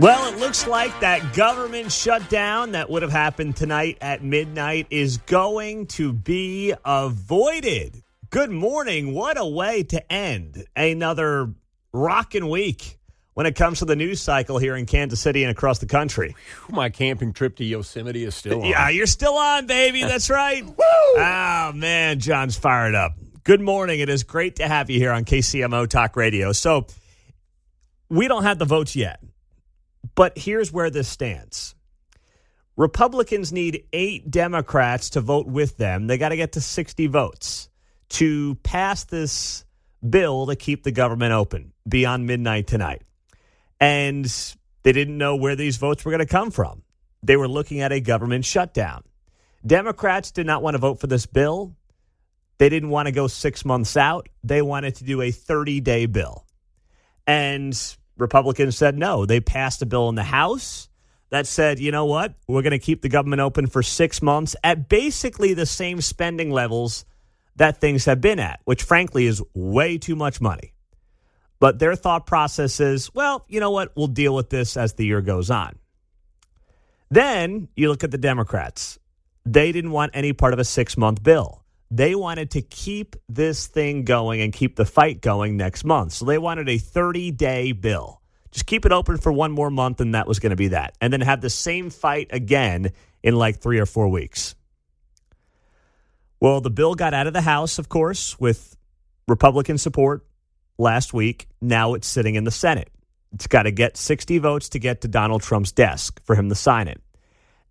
Well, it looks like that government shutdown that would have happened tonight at midnight is going to be avoided. Good morning. What a way to end another rockin' week when it comes to the news cycle here in Kansas City and across the country. My camping trip to Yosemite is still on. Yeah, you're still on, baby. That's right. Oh, man, John's fired up. Good morning. It is great to have you here on KCMO Talk Radio. So we don't have the votes yet. But here's where this stands. Republicans need 8 Democrats to vote with them. They got to get to 60 votes to pass this bill to keep the government open beyond midnight tonight. And they didn't know where these votes were going to come from. They were looking at a government shutdown. Democrats did not want to vote for this bill. They didn't want to go 6 months out. They wanted to do a 30-day bill. And Republicans said no. They passed a bill in the House that said, you know what? We're going to keep the government open for 6 months at basically the same spending levels that things have been at, which frankly is way too much money. But their thought process is, well, you know what? We'll deal with this as the year goes on. Then you look at the Democrats. They didn't want any part of a 6-month bill. They wanted to keep this thing going and keep the fight going next month. So they wanted a 30-day bill. Just keep it open for one more month, and that was going to be that. And then have the same fight again in like 3 or 4 weeks. Well, the bill got out of the House, of course, with Republican support last week. Now it's sitting in the Senate. It's got to get 60 votes to get to Donald Trump's desk for him to sign it.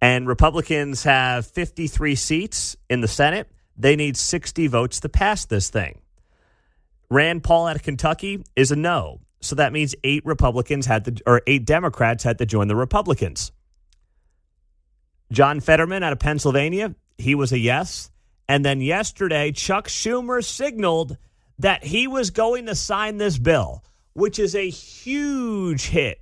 And Republicans have 53 seats in the Senate. They need 60 votes to pass this thing. Rand Paul out of Kentucky is a no. So that means 8 Democrats had to join the Republicans. John Fetterman out of Pennsylvania, he was a yes. And then yesterday, Chuck Schumer signaled that he was going to sign this bill, which is a huge hit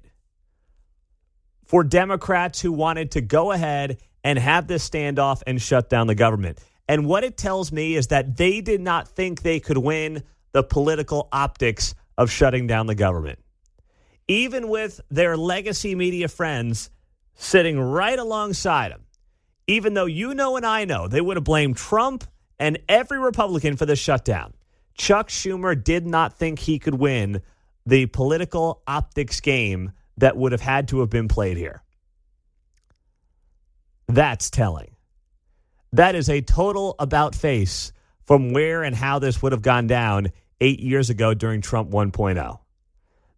for Democrats who wanted to go ahead and have this standoff and shut down the government. And what it tells me is that they did not think they could win the political optics of shutting down the government. Even with their legacy media friends sitting right alongside them, even though you know and I know they would have blamed Trump and every Republican for the shutdown, Chuck Schumer did not think he could win the political optics game that would have had to have been played here. That's telling. That is a total about-face from where and how this would have gone down 8 years ago during Trump 1.0.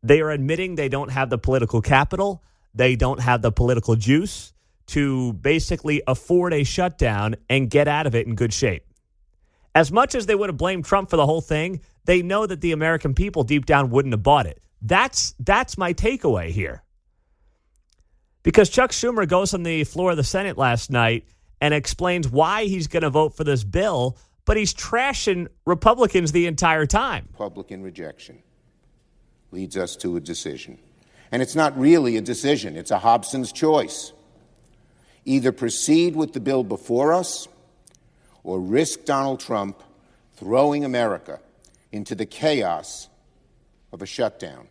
They are admitting they don't have the political capital. They don't have the political juice to basically afford a shutdown and get out of it in good shape. As much as they would have blamed Trump for the whole thing, they know that the American people deep down wouldn't have bought it. That's my takeaway here. Because Chuck Schumer goes on the floor of the Senate last night and explains why he's going to vote for this bill, but he's trashing Republicans the entire time. Republican rejection leads us to a decision. And it's not really a decision. It's a Hobson's choice. Either proceed with the bill before us or risk Donald Trump throwing America into the chaos of a shutdown.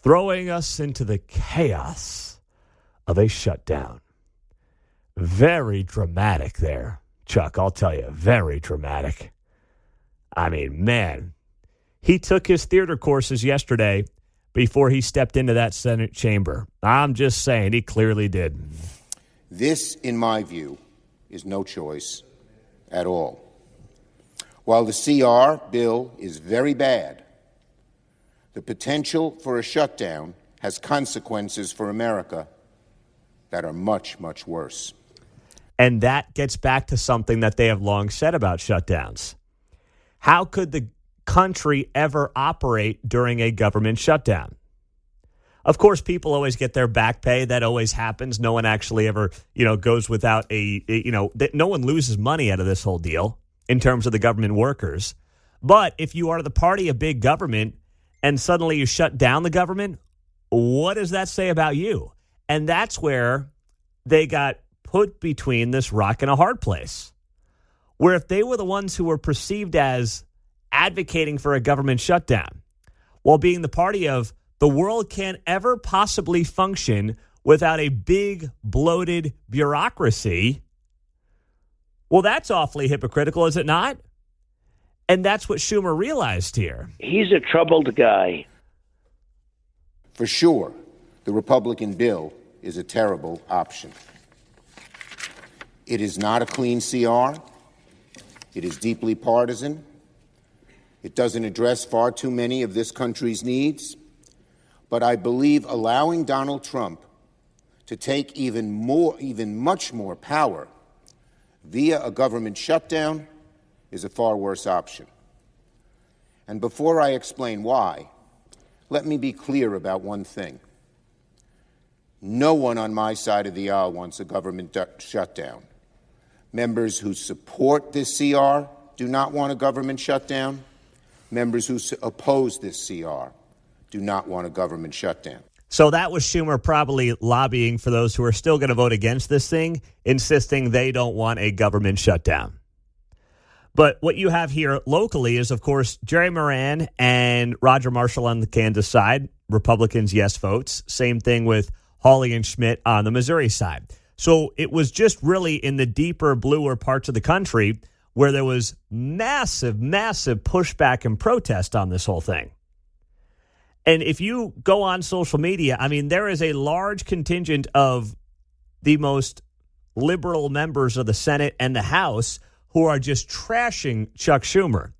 Throwing us into the chaos of a shutdown. Very dramatic there, Chuck. I'll tell you, very dramatic. I mean, man, he took his theater courses yesterday before he stepped into that Senate chamber. I'm just saying, he clearly did. This, in my view, is no choice at all. While the CR bill is very bad, the potential for a shutdown has consequences for America that are much, much worse. And that gets back to something that they have long said about shutdowns. How could the country ever operate during a government shutdown? Of course, people always get their back pay. That always happens. No one actually ever, goes without no one loses money out of this whole deal in terms of the government workers. But if you are the party of big government and suddenly you shut down the government, what does that say about you? And that's where they got put between this rock and a hard place, where if they were the ones who were perceived as advocating for a government shutdown while being the party of the world can't ever possibly function without a big, bloated bureaucracy. Well, that's awfully hypocritical, is it not? And that's what Schumer realized here. He's a troubled guy. For sure, the Republican bill is a terrible option. It is not a clean CR. It is deeply partisan. It doesn't address far too many of this country's needs. But I believe allowing Donald Trump to take even much more power via a government shutdown is a far worse option. And before I explain why, let me be clear about one thing. No one on my side of the aisle wants a government shutdown. Members who support this CR do not want a government shutdown. Members who oppose this CR do not want a government shutdown. So that was Schumer probably lobbying for those who are still going to vote against this thing, insisting they don't want a government shutdown. But what you have here locally is, of course, Jerry Moran and Roger Marshall on the Kansas side, Republicans yes votes. Same thing with Hawley and Schmidt on the Missouri side. So it was just really in the deeper, bluer parts of the country where there was massive, massive pushback and protest on this whole thing. And if you go on social media, I mean, there is a large contingent of the most liberal members of the Senate and the House who are just trashing Chuck Schumer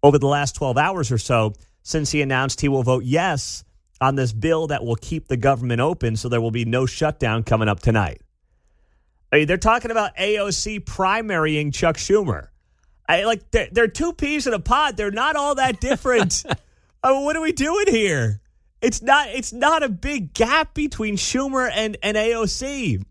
over the last 12 hours or so since he announced he will vote yes on this bill that will keep the government open so there will be no shutdown coming up tonight. I mean, they're talking about AOC primarying Chuck Schumer. They're two peas in a pod. They're not all that different. What are we doing here? It's not a big gap between Schumer and AOC.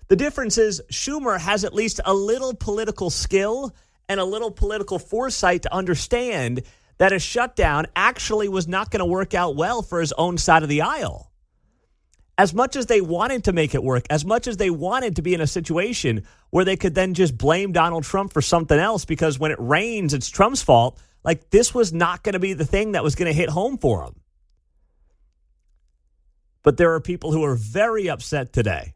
The difference is Schumer has at least a little political skill and a little political foresight to understand that a shutdown actually was not going to work out well for his own side of the aisle. As much as they wanted to make it work, as much as they wanted to be in a situation where they could then just blame Donald Trump for something else because when it rains, it's Trump's fault, like this was not going to be the thing that was going to hit home for him. But there are people who are very upset today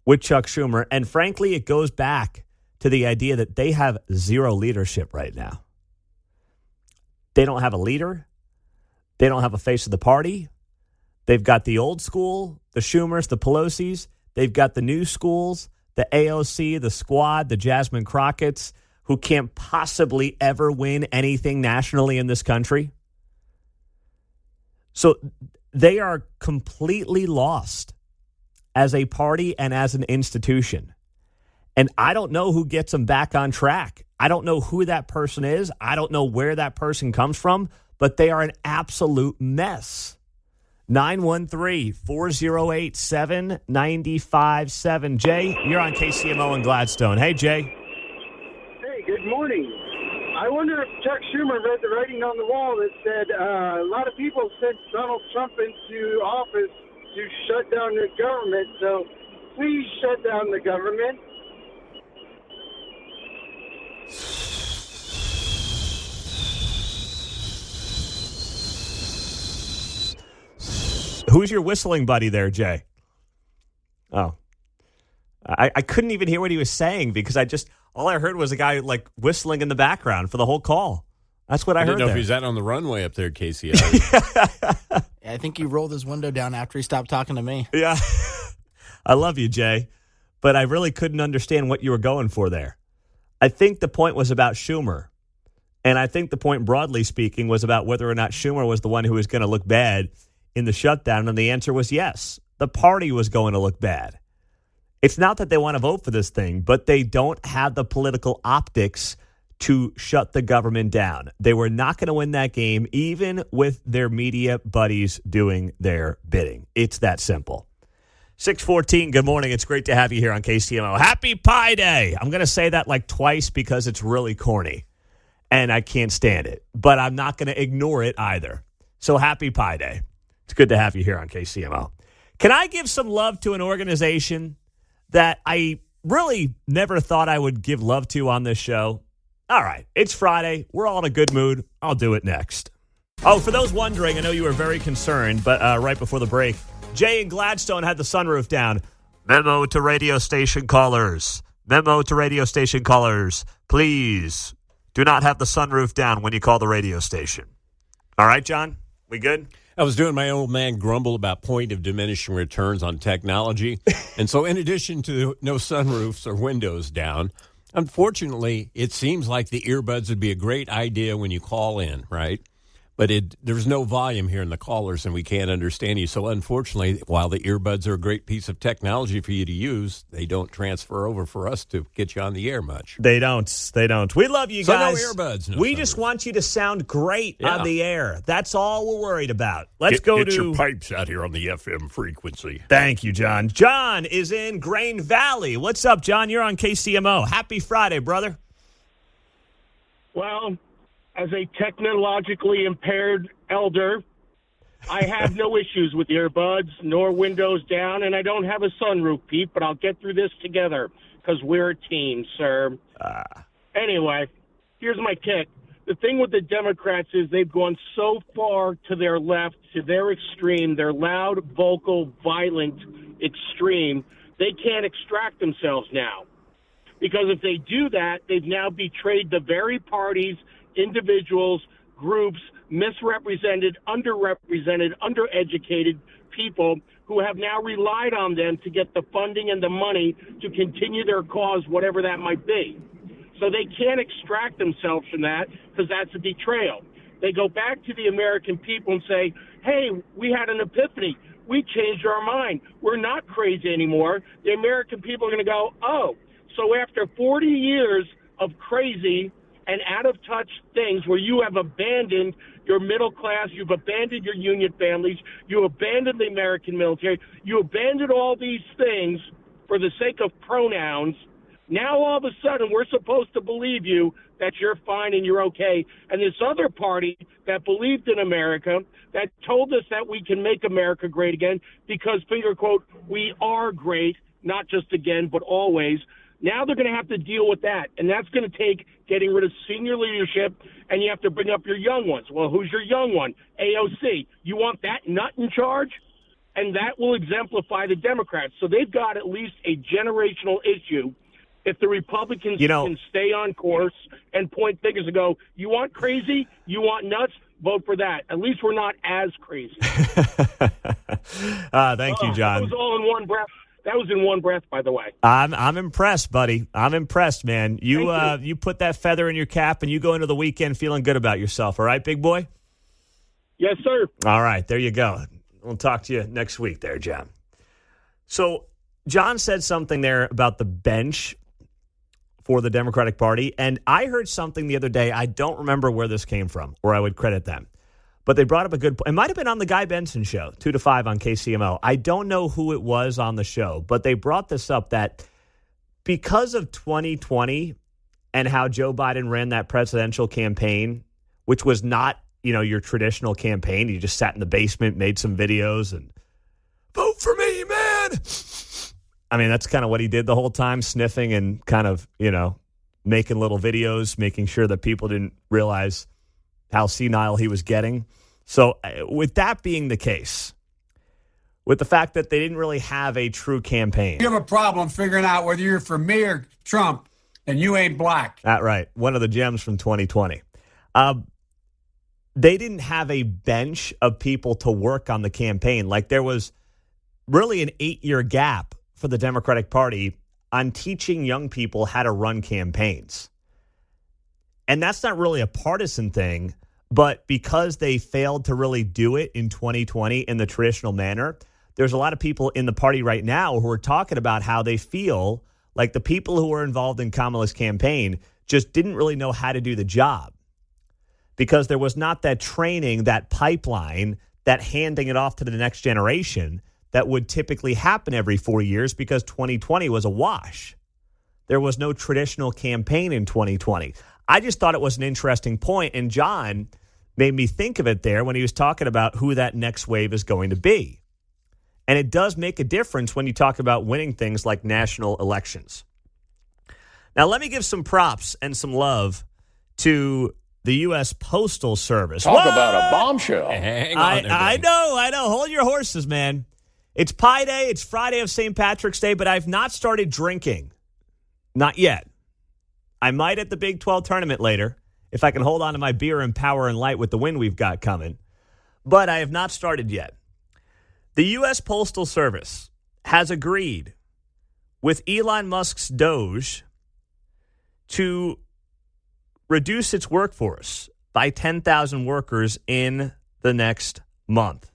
with Chuck Schumer, and frankly, it goes back to the idea that they have zero leadership right now. They don't have a leader. They don't have a face of the party. They've got the old school, the Schumers, the Pelosi's. They've got the new schools, the AOC, the Squad, the Jasmine Crockett's, who can't possibly ever win anything nationally in this country. So they are completely lost as a party and as an institution. And I don't know who gets them back on track. I don't know who that person is. I don't know where that person comes from, but they are an absolute mess. 913-408-7957. Jay, you're on KCMO in Gladstone. Hey, Jay. Hey, good morning. I wonder if Chuck Schumer read the writing on the wall that said a lot of people sent Donald Trump into office to shut down the government, so please shut down the government. Who's your whistling buddy there, Jay? Oh. I couldn't even hear what he was saying because all I heard was a guy like whistling in the background for the whole call. That's what I heard. I didn't know there. if he's out on the runway up there, Casey. I think he rolled his window down after he stopped talking to me. Yeah. I love you, Jay. But I really couldn't understand what you were going for there. I think the point was about Schumer. And I think the point, broadly speaking, was about whether or not Schumer was the one who was going to look bad in the shutdown. And the answer was yes. The party was going to look bad. It's not that they want to vote for this thing, but they don't have the political optics to shut the government down. They were not going to win that game, even with their media buddies doing their bidding. It's that simple. 6:14, good morning. It's great to have you here on KCMO. Happy Pi Day. I'm going to say that like twice because it's really corny, and I can't stand it. But I'm not going to ignore it either. So happy Pi Day. It's good to have you here on KCMO. Can I give some love to an organization that I really never thought I would give love to on this show? All right, it's Friday. We're all in a good mood. I'll do it next. Oh, for those wondering, I know you were very concerned, but right before the break, Jay and Gladstone had the sunroof down. Memo to radio station callers. Memo to radio station callers. Please do not have the sunroof down when you call the radio station. All right, John? We good? I was doing my old man grumble about point of diminishing returns on technology. And so in addition to no sunroofs or windows down, unfortunately, it seems like the earbuds would be a great idea when you call in, right? But there's no volume here in the callers, and we can't understand you. So unfortunately, while the earbuds are a great piece of technology for you to use, they don't transfer over for us to get you on the air much. They don't. We love you guys. So no earbuds. We just want you to sound great on the air. That's all we're worried about. Let's go get your pipes out here on the FM frequency. Thank you, John. John is in Grain Valley. What's up, John? You're on KCMO. Happy Friday, brother. Well, as a technologically impaired elder, I have no issues with earbuds nor windows down, and I don't have a sunroof, Pete, but I'll get through this together because we're a team, sir. Anyway, here's my kick. The thing with the Democrats is they've gone so far to their left, to their extreme, their loud, vocal, violent extreme, they can't extract themselves now. Because if they do that, they've now betrayed the very parties, individuals, groups, misrepresented, underrepresented, undereducated people who have now relied on them to get the funding and the money to continue their cause, whatever that might be. So they can't extract themselves from that because that's a betrayal. They go back to the American people and say, hey, we had an epiphany. We changed our mind. We're not crazy anymore. The American people are going to go, oh, so after 40 years of crazy and out-of-touch things where you have abandoned your middle class, you've abandoned your union families, you abandoned the American military, you abandoned all these things for the sake of pronouns. Now all of a sudden we're supposed to believe you that you're fine and you're okay. And this other party that believed in America, that told us that we can make America great again because, finger quote, we are great, not just again, but always. Now they're going to have to deal with that, and that's going to take getting rid of senior leadership, and you have to bring up your young ones. Well, who's your young one? AOC. You want that nut in charge? And that will exemplify the Democrats. So they've got at least a generational issue. If the Republicans can stay on course and point fingers and go, you want crazy? You want nuts? Vote for that. At least we're not as crazy. Thank you, John. That was all in one breath. That was in one breath, by the way. I'm impressed, buddy. I'm impressed, man. You put that feather in your cap and you go into the weekend feeling good about yourself. All right, big boy? Yes, sir. All right, there you go. We'll talk to you next week there, John. So John said something there about the bench for the Democratic Party, and I heard something the other day. I don't remember where this came from, or I would credit them. But they brought up a good point. It might have been on the Guy Benson show, 2 to 5 on KCMO. I don't know who it was on the show, but they brought this up that because of 2020 and how Joe Biden ran that presidential campaign, which was not, your traditional campaign. You just sat in the basement, made some videos, and vote for me, man. I mean, that's kind of what he did the whole time, sniffing and kind of, making little videos, making sure that people didn't realize how senile he was getting. So with that being the case, with the fact that they didn't really have a true campaign. You have a problem figuring out whether you're for me or Trump, and you ain't black. Right. One of the gems from 2020. They didn't have a bench of people to work on the campaign. Like there was really an 8-year gap for the Democratic Party on teaching young people how to run campaigns. And that's not really a partisan thing, but because they failed to really do it in 2020 in the traditional manner, there's a lot of people in the party right now who are talking about how they feel like the people who were involved in Kamala's campaign just didn't really know how to do the job because there was not that training, that pipeline, that handing it off to the next generation that would typically happen every 4 years because 2020 was a wash. There was no traditional campaign in 2020. I just thought it was an interesting point, and John made me think of it there when he was talking about who that next wave is going to be. And it does make a difference when you talk about winning things like national elections. Now, let me give some props and some love to the U.S. Postal Service. Talk about a bombshell. Hang on. I know. Hold your horses, man. It's Pi Day. It's Friday of St. Patrick's Day, but I've not started drinking. Not yet. I might at the Big 12 tournament later if I can hold on to my beer and Power and Light with the win we've got coming. But I have not started yet. The U.S. Postal Service has agreed with Elon Musk's Doge to reduce its workforce by 10,000 workers in the next month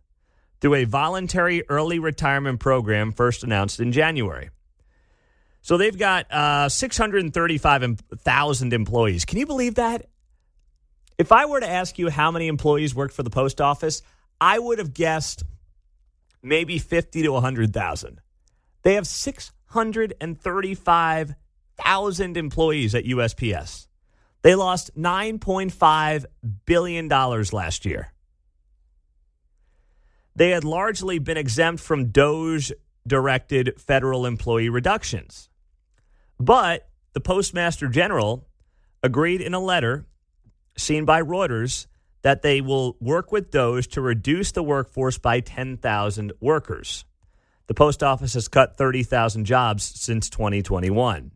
through a voluntary early retirement program first announced in January. So they've got 635,000 employees. Can you believe that? If I were to ask you how many employees work for the post office, I would have guessed maybe 50 to 100,000. They have 635,000 employees at USPS. They lost $9.5 billion last year. They had largely been exempt from DOGE-directed federal employee reductions. But the Postmaster General agreed in a letter seen by Reuters that they will work with DOGE to reduce the workforce by 10,000 workers. The post office has cut 30,000 jobs since 2021.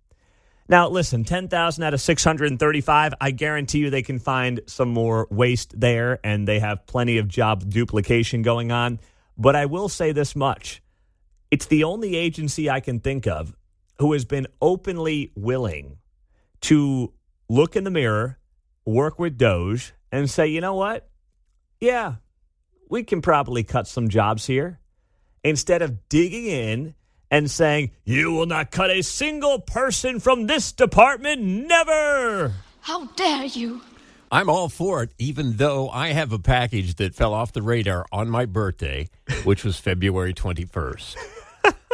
Now, listen, 10,000 out of 635, I guarantee you they can find some more waste there, and they have plenty of job duplication going on. But I will say this much. It's the only agency I can think of who has been openly willing to look in the mirror, work with DOGE, and say, you know what? Yeah, we can probably cut some jobs here. Instead of digging in and saying, you will not cut a single person from this department, never. How dare you? I'm all for it, even though I have a package that fell off the radar on my birthday, which was February 21st.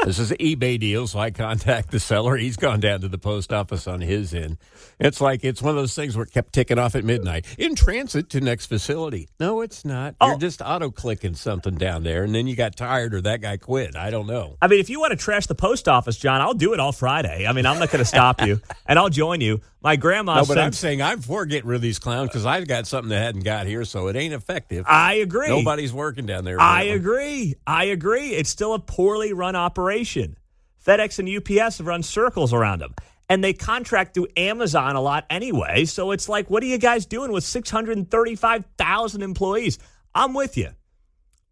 This is an eBay deal, so I contact the seller. He's gone down to the post office on his end. It's like it's one of those things where it kept ticking off at midnight. In transit to next facility. No, it's not. You're just auto-clicking something down there, and then you got tired or that guy quit. I don't know. I mean, if you want to trash the post office, John, I'll do it all Friday. I mean, I'm not going to stop you, and I'll join you. My grandma No, but I'm saying I'm for getting rid of these clowns because I've got something that hadn't got here, so it ain't effective. I agree. Nobody's working down there. I agree. It's still a poorly run operation. FedEx and UPS have run circles around them. And they contract through Amazon a lot anyway. So it's like, what are you guys doing with 635,000 employees? I'm with you.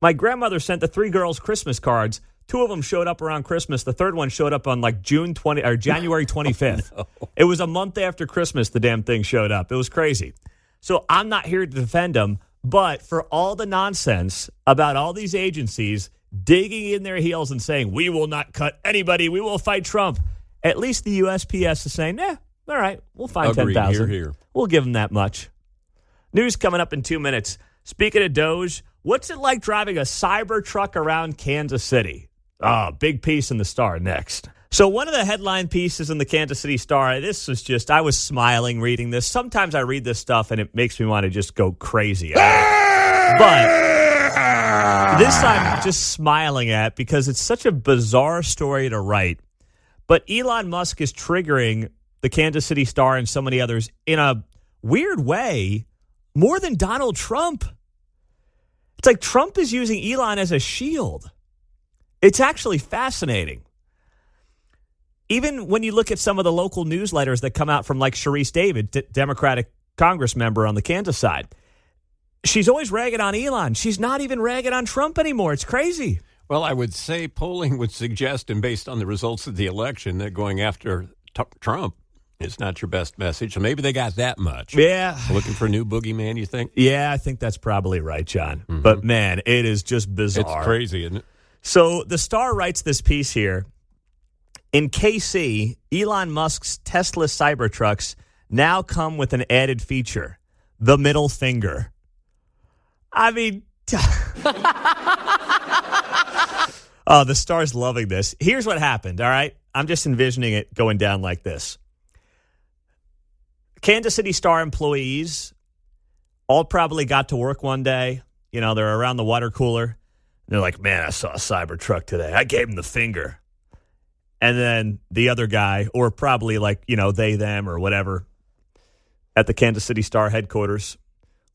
My grandmother sent the 3 girls Christmas cards. 2 of them showed up around Christmas. The third one showed up on like January 25th. Oh, no. It was a month after Christmas the damn thing showed up. It was crazy. So I'm not here to defend them, but for all the nonsense about all these agencies digging in their heels and saying, we will not cut anybody, we will fight Trump, at least the USPS is saying, all right, we'll find 10,000. Here. We'll give them that much. News coming up in 2 minutes. Speaking of Doge, what's it like driving a Cybertruck around Kansas City? Big piece in the Star next. So one of the headline pieces in the Kansas City Star, this was just, I was smiling reading this. Sometimes I read this stuff and it makes me want to just go crazy. But this I'm just smiling at because it's such a bizarre story to write. But Elon Musk is triggering the Kansas City Star and so many others in a weird way more than Donald Trump. It's like Trump is using Elon as a shield. It's actually fascinating. Even when you look at some of the local newsletters that come out from like Sharice David, Democratic Congress member on the Kansas side, she's always ragging on Elon. She's not even ragging on Trump anymore. It's crazy. Well, I would say polling would suggest, and based on the results of the election, that going after Trump is not your best message. So maybe they got that much. Yeah. Looking for a new boogeyman, you think? Yeah, I think that's probably right, John. Mm-hmm. But, man, it is just bizarre. It's crazy, isn't it? So the Star writes this piece here. In KC, Elon Musk's Tesla Cybertrucks now come with an added feature, the middle finger. I mean, the Star's loving this. Here's what happened, all right? I'm just envisioning it going down like this. Kansas City Star employees all probably got to work one day. You know, they're around the water cooler. They're like, man, I saw a Cybertruck today. I gave him the finger. And then the other guy, or probably like, you know, they, them, or whatever, at the Kansas City Star headquarters.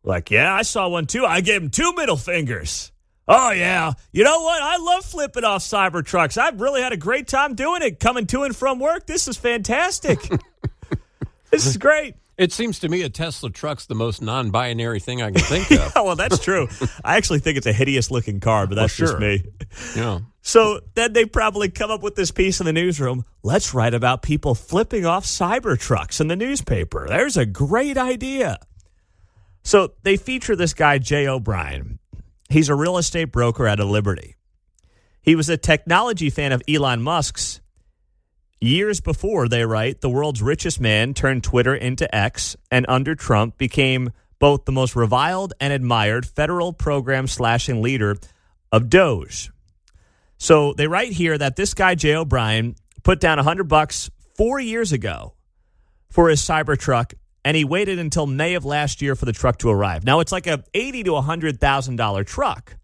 Like, yeah, I saw one too. I gave him 2 middle fingers. Oh, yeah. You know what? I love flipping off Cybertrucks. I've really had a great time doing it, coming to and from work. This is fantastic. This is great. It seems to me a Tesla truck's the most non-binary thing I can think of. Well, that's true. I actually think it's a hideous-looking car, but that's just me. Yeah. So then they probably come up with this piece in the newsroom. Let's write about people flipping off Cybertrucks in the newspaper. There's a great idea. So they feature this guy, Jay O'Brien. He's a real estate broker out of Liberty. He was a technology fan of Elon Musk's. Years before, they write, the world's richest man turned Twitter into X, and under Trump became both the most reviled and admired federal program-slashing leader of Doge. So they write here that this guy, Jay O'Brien, put down $100 4 years ago for his Cybertruck, and he waited until May of last year for the truck to arrive. Now, it's like a $80,000 to $100,000 truck.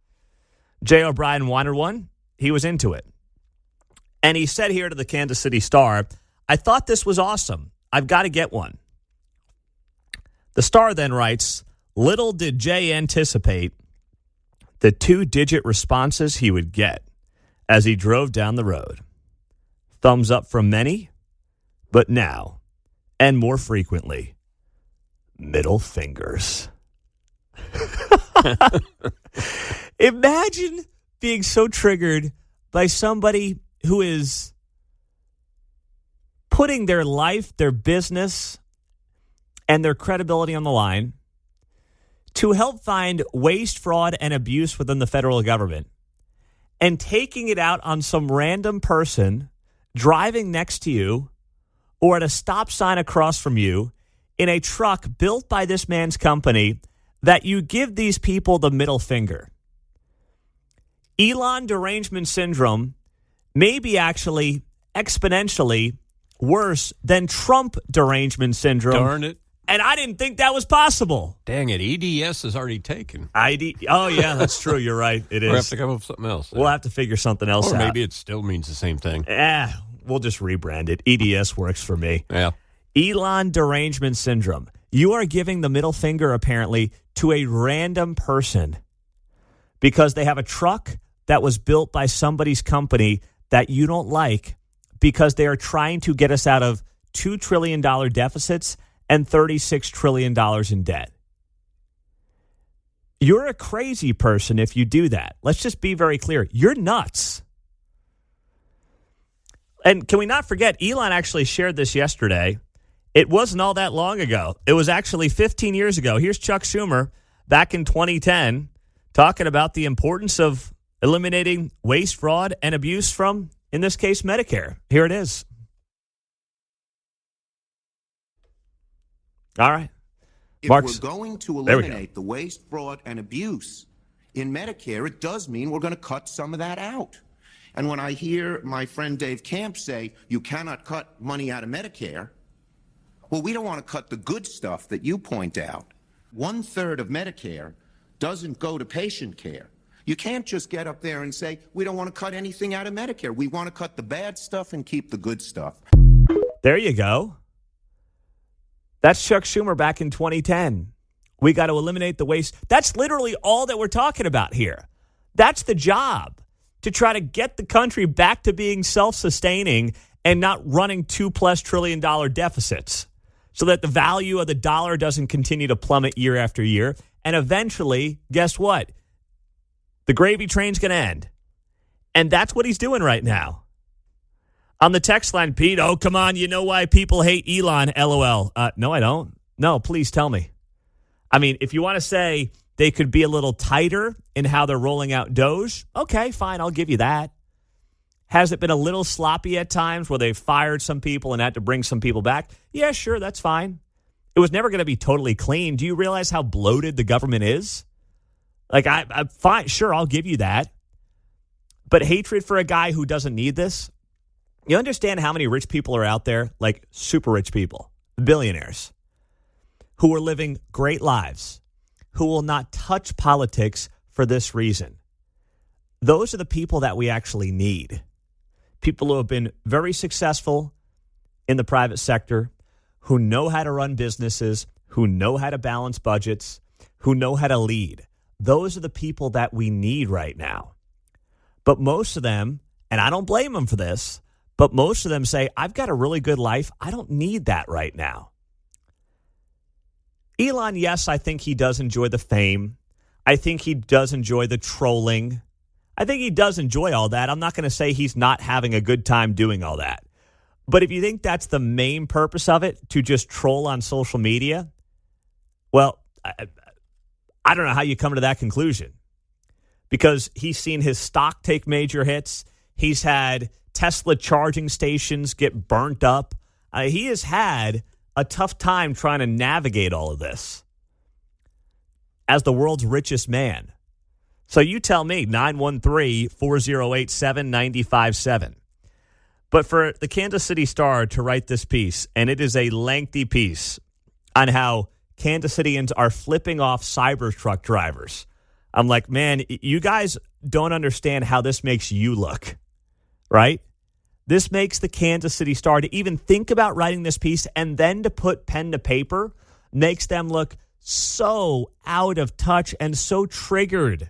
Jay O'Brien wanted one. He was into it. And he said here to the Kansas City Star, I thought this was awesome. I've got to get one. The Star then writes, little did Jay anticipate the 2-digit responses he would get as he drove down the road. Thumbs up from many, but now, and more frequently, middle fingers. Imagine being so triggered by somebody who is putting their life, their business, and their credibility on the line to help find waste, fraud, and abuse within the federal government, and taking it out on some random person driving next to you or at a stop sign across from you in a truck built by this man's company, that you give these people the middle finger. Elon derangement syndrome may be actually exponentially worse than Trump derangement syndrome. Darn it. And I didn't think that was possible. Dang it. EDS is already taken. Oh, yeah, that's true. You're right. It is. We'll have to come up with something else. We'll have to figure something else out. Or maybe it still means the same thing. We'll just rebrand it. EDS works for me. Yeah. Elon derangement syndrome. You are giving the middle finger, apparently, to a random person because they have a truck that was built by somebody's company that you don't like because they are trying to get us out of $2 trillion deficits and $36 trillion in debt. You're a crazy person if you do that. Let's just be very clear. You're nuts. And can we not forget, Elon actually shared this yesterday. It wasn't all that long ago. It was actually 15 years ago. Here's Chuck Schumer back in 2010 talking about the importance of eliminating waste, fraud, and abuse from, in this case, Medicare. Here it is. All right. If Mark's, we're going to eliminate the waste, fraud, and abuse in Medicare, it does mean we're going to cut some of that out. And when I hear my friend Dave Camp say, you cannot cut money out of Medicare, well, we don't want to cut the good stuff that you point out. 1/3 of Medicare doesn't go to patient care. You can't just get up there and say, we don't want to cut anything out of Medicare. We want to cut the bad stuff and keep the good stuff. There you go. That's Chuck Schumer back in 2010. We got to eliminate the waste. That's literally all that we're talking about here. That's the job, to try to get the country back to being self-sustaining and not running $2+ trillion deficits so that the value of the dollar doesn't continue to plummet year after year. And eventually, guess what? The gravy train's going to end. And that's what he's doing right now. On the text line, Pete, oh, come on, you know why people hate Elon, LOL. No, I don't. No, please tell me. I mean, if you want to say they could be a little tighter in how they're rolling out Doge, okay, fine, I'll give you that. Has it been a little sloppy at times where they've fired some people and had to bring some people back? Yeah, sure, that's fine. It was never going to be totally clean. Do you realize how bloated the government is? Like, I'm fine, sure, I'll give you that. But hatred for a guy who doesn't need this? You understand how many rich people are out there, like super rich people, billionaires, who are living great lives, who will not touch politics for this reason. Those are the people that we actually need. People who have been very successful in the private sector, who know how to run businesses, who know how to balance budgets, who know how to lead. Those are the people that we need right now. But most of them, and I don't blame them for this, but most of them say, I've got a really good life. I don't need that right now. Elon, yes, I think he does enjoy the fame. I think he does enjoy the trolling. I think he does enjoy all that. I'm not going to say he's not having a good time doing all that. But if you think that's the main purpose of it, to just troll on social media, well, I don't know how you come to that conclusion. Because he's seen his stock take major hits. He's had Tesla charging stations get burnt up. He has had a tough time trying to navigate all of this as the world's richest man. So you tell me, 913-408-7957. But for the Kansas City Star to write this piece, and it is a lengthy piece on how Kansas Cityans are flipping off Cybertruck drivers. I'm like, man, you guys don't understand how this makes you look, right? This makes the Kansas City Star to even think about writing this piece and then to put pen to paper makes them look so out of touch and so triggered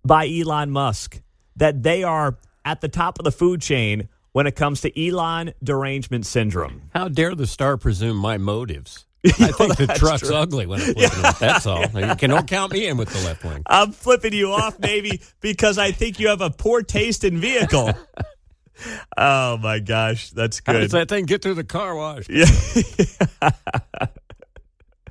by Elon Musk that they are at the top of the food chain when it comes to Elon derangement syndrome. How dare the Star presume my motives? I think the truck's true. Ugly when I'm flipping it. That's all. You don't count me in with the left wing. I'm flipping you off, maybe, because I think you have a poor taste in vehicle. Oh, my gosh. That's good. How does that thing get through the car wash? Yeah.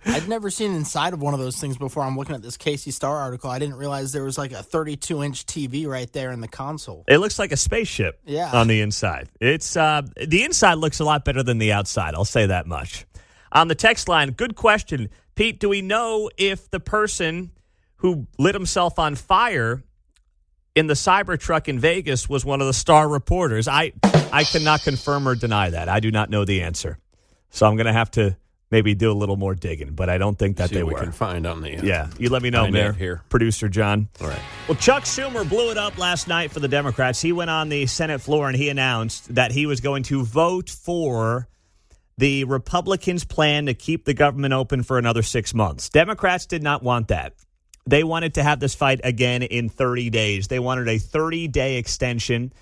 I'd never seen inside of one of those things before. I'm looking at this Casey Star article. I didn't realize there was like a 32-inch TV right there in the console. It looks like a spaceship on the inside. It's the inside looks a lot better than the outside. I'll say that much. On the text line, good question. Pete, do we know if the person who lit himself on fire in the Cybertruck in Vegas was one of the Star reporters? I cannot confirm or deny that. I do not know the answer. So I'm going to have to maybe do a little more digging, but I don't think that they were. We can find on the yeah, you let me know, Mayor, here. Producer John. All right. Well, Chuck Schumer blew it up last night for the Democrats. He went on the Senate floor and he announced that he was going to vote for the Republicans' plan to keep the government open for another 6 months. Democrats did not want that. They wanted to have this fight again in 30 days. They wanted a 30-day extension,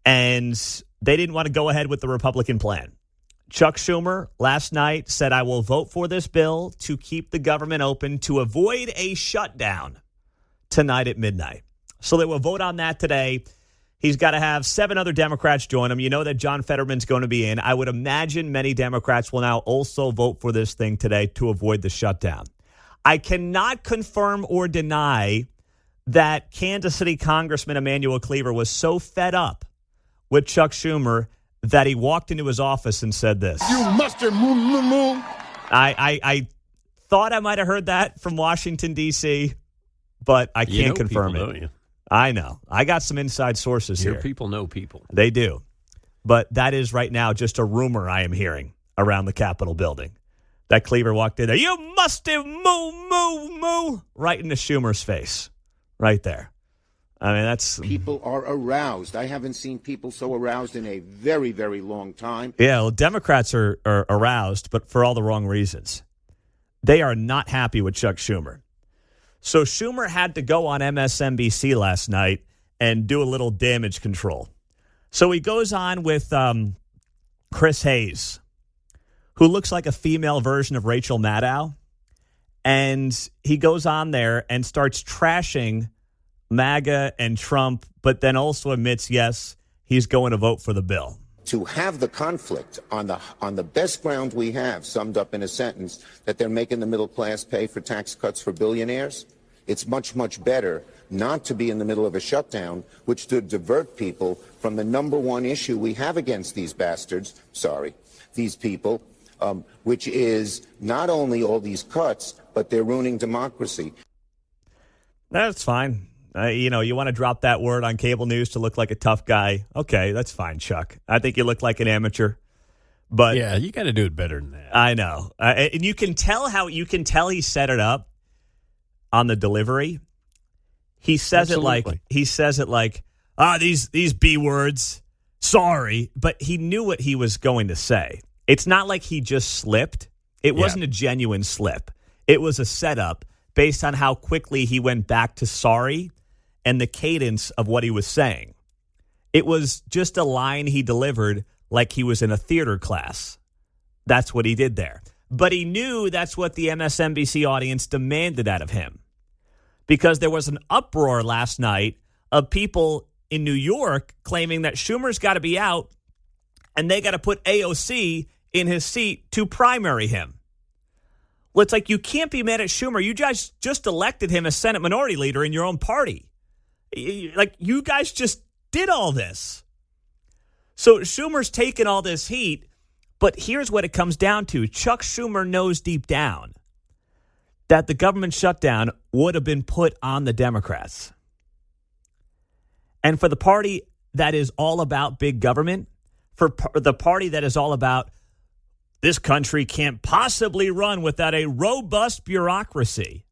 and they didn't want to go ahead with the Republican plan. Chuck Schumer last night said, I will vote for this bill to keep the government open to avoid a shutdown tonight at midnight. So they will vote on that today. He's got to have 7 other Democrats join him. You know that John Fetterman's going to be in. I would imagine many Democrats will now also vote for this thing today to avoid the shutdown. I cannot confirm or deny that Kansas City Congressman Emmanuel Cleaver was so fed up with Chuck Schumer that he walked into his office and said this. You mustard moo. I thought I might have heard that from Washington, D.C., but I can't confirm people, it. Don't you? I know. I got some inside sources here. Your people know people. They do. But that is right now just a rumor I am hearing around the Capitol building. That Cleaver walked in there. You must have moo, right into Schumer's face. Right there. I mean, that's... People are aroused. I haven't seen people so aroused in a very, very long time. Yeah, well, Democrats are aroused, but for all the wrong reasons. They are not happy with Chuck Schumer. So Schumer had to go on MSNBC last night and do a little damage control. So he goes on with Chris Hayes, who looks like a female version of Rachel Maddow. And he goes on there and starts trashing MAGA and Trump, but then also admits, yes, he's going to vote for the bill. To have the conflict on the best ground we have, summed up in a sentence, that they're making the middle class pay for tax cuts for billionaires, it's much, much better not to be in the middle of a shutdown, which would divert people from the number one issue we have against these bastards, these people, which is not only all these cuts, but they're ruining democracy. That's fine. You want to drop that word on cable news to look like a tough guy. Okay, that's fine, Chuck. I think you look like an amateur. But yeah, you got to do it better than that. I know. And you can tell he set it up on the delivery. He says Absolutely. it like these B words. Sorry, but he knew what he was going to say. It's not like he just slipped. It wasn't a genuine slip. It was a setup based on how quickly he went back to sorry and the cadence of what he was saying. It was just a line he delivered like he was in a theater class. That's what he did there. But he knew that's what the MSNBC audience demanded out of him, because there was an uproar last night of people in New York claiming that Schumer's got to be out and they got to put AOC in his seat to primary him. Well, it's like, you can't be mad at Schumer. You guys just elected him as Senate Minority Leader in your own party. Like, you guys just did all this. So Schumer's taken all this heat, but here's what it comes down to. Chuck Schumer knows deep down that the government shutdown would have been put on the Democrats. And for the party that is all about big government, for the party that is all about this country can't possibly run without a robust bureaucracy,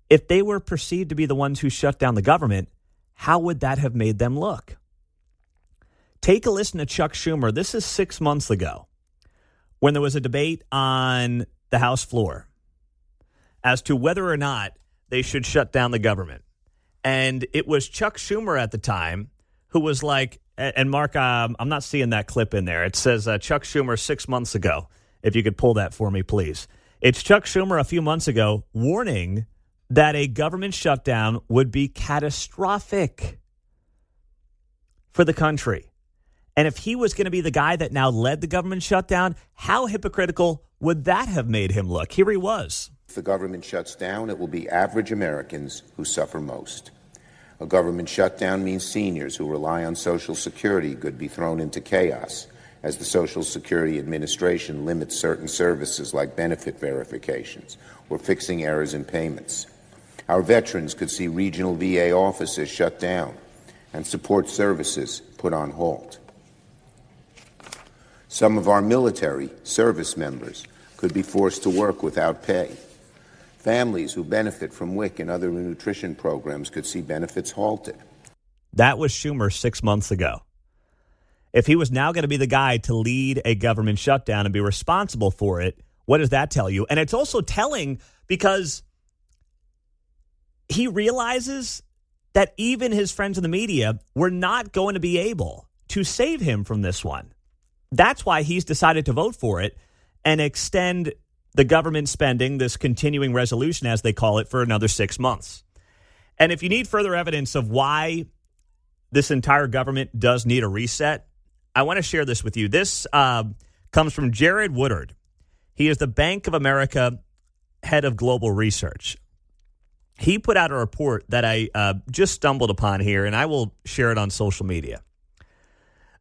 if they were perceived to be the ones who shut down the government, how would that have made them look? Take a listen to Chuck Schumer. This is 6 months ago when there was a debate on the House floor as to whether or not they should shut down the government. And it was Chuck Schumer at the time who was like, and Mark, I'm not seeing that clip in there. It says Chuck Schumer 6 months ago. If you could pull that for me, please. It's Chuck Schumer a few months ago warning that a government shutdown would be catastrophic for the country. And if he was going to be the guy that now led the government shutdown, how hypocritical would that have made him look? Here he was. If the government shuts down, it will be average Americans who suffer most. A government shutdown means seniors who rely on Social Security could be thrown into chaos as the Social Security Administration limits certain services like benefit verifications or fixing errors in payments. Our veterans could see regional VA offices shut down and support services put on hold. Some of our military service members could be forced to work without pay. Families who benefit from WIC and other nutrition programs could see benefits halted. That was Schumer 6 months ago. If he was now going to be the guy to lead a government shutdown and be responsible for it, what does that tell you? And it's also telling because he realizes that even his friends in the media were not going to be able to save him from this one. That's why he's decided to vote for it and extend the government spending, this continuing resolution, as they call it, for another 6 months. And if you need further evidence of why this entire government does need a reset, I want to share this with you. This comes from Jared Woodard. He is the Bank of America head of global research. He put out a report that I just stumbled upon here, and I will share it on social media.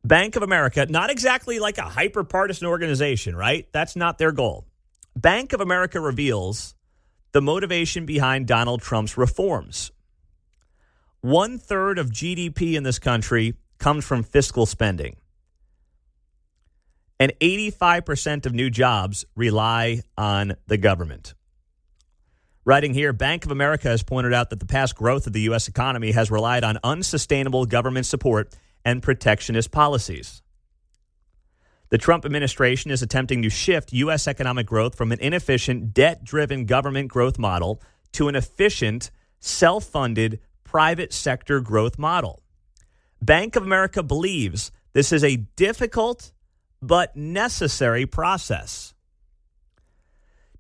Bank of America, not exactly like a hyper-partisan organization, right? That's not their goal. Bank of America reveals the motivation behind Donald Trump's reforms. 1/3 of GDP in this country comes from fiscal spending. And 85% of new jobs rely on the government. Writing here, Bank of America has pointed out that the past growth of the U.S. economy has relied on unsustainable government support and protectionist policies. The Trump administration is attempting to shift U.S. economic growth from an inefficient, debt-driven government growth model to an efficient, self-funded, private sector growth model. Bank of America believes this is a difficult but necessary process.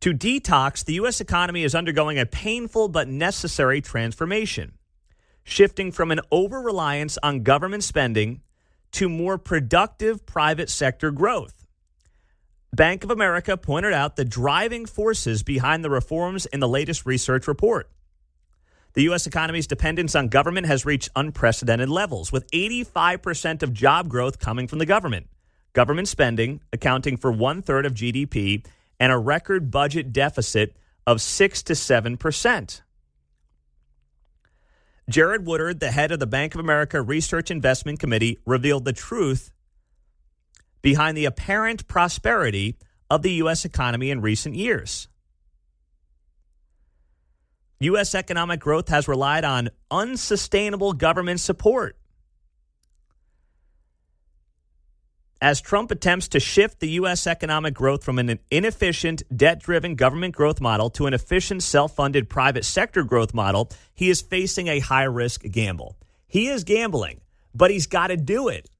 To detox, the U.S. economy is undergoing a painful but necessary transformation, shifting from an over-reliance on government spending to more productive private sector growth. Bank of America pointed out the driving forces behind the reforms in the latest research report. The U.S. economy's dependence on government has reached unprecedented levels, with 85% of job growth coming from the government, government spending accounting for 1/3 of GDP, and a record budget deficit of 6 to 7%. Jared Woodard, the head of the Bank of America Research Investment Committee, revealed the truth behind the apparent prosperity of the U.S. economy in recent years. U.S. economic growth has relied on unsustainable government support. as Trump attempts to shift the U.S. economic growth from an inefficient, debt-driven government growth model to an efficient, self-funded private sector growth model, he is facing a high-risk gamble. He is gambling, but he's got to do it.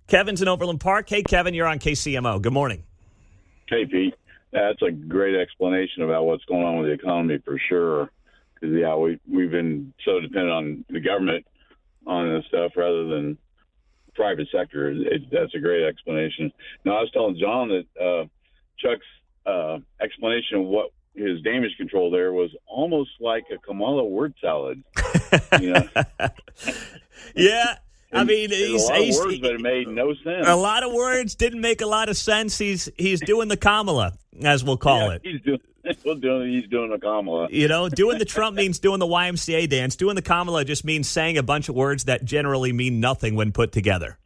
Kevin's in Overland Park. Hey, Kevin, you're on KCMO. Good morning. Hey, Pete. That's a great explanation about what's going on with the economy for sure. Because, yeah, we've been so dependent on the government on this stuff rather than private sector. That's a great explanation. Now, I was telling John that Chuck's explanation of what his damage control there was almost like a Kamala word salad. You know? Yeah. I mean, he's a lot of words, but it made no sense. A lot of words didn't make a lot of sense. He's doing the Kamala, as we'll call it. He's doing the Kamala. You know, doing the Trump means doing the YMCA dance. Doing the Kamala just means saying a bunch of words that generally mean nothing when put together.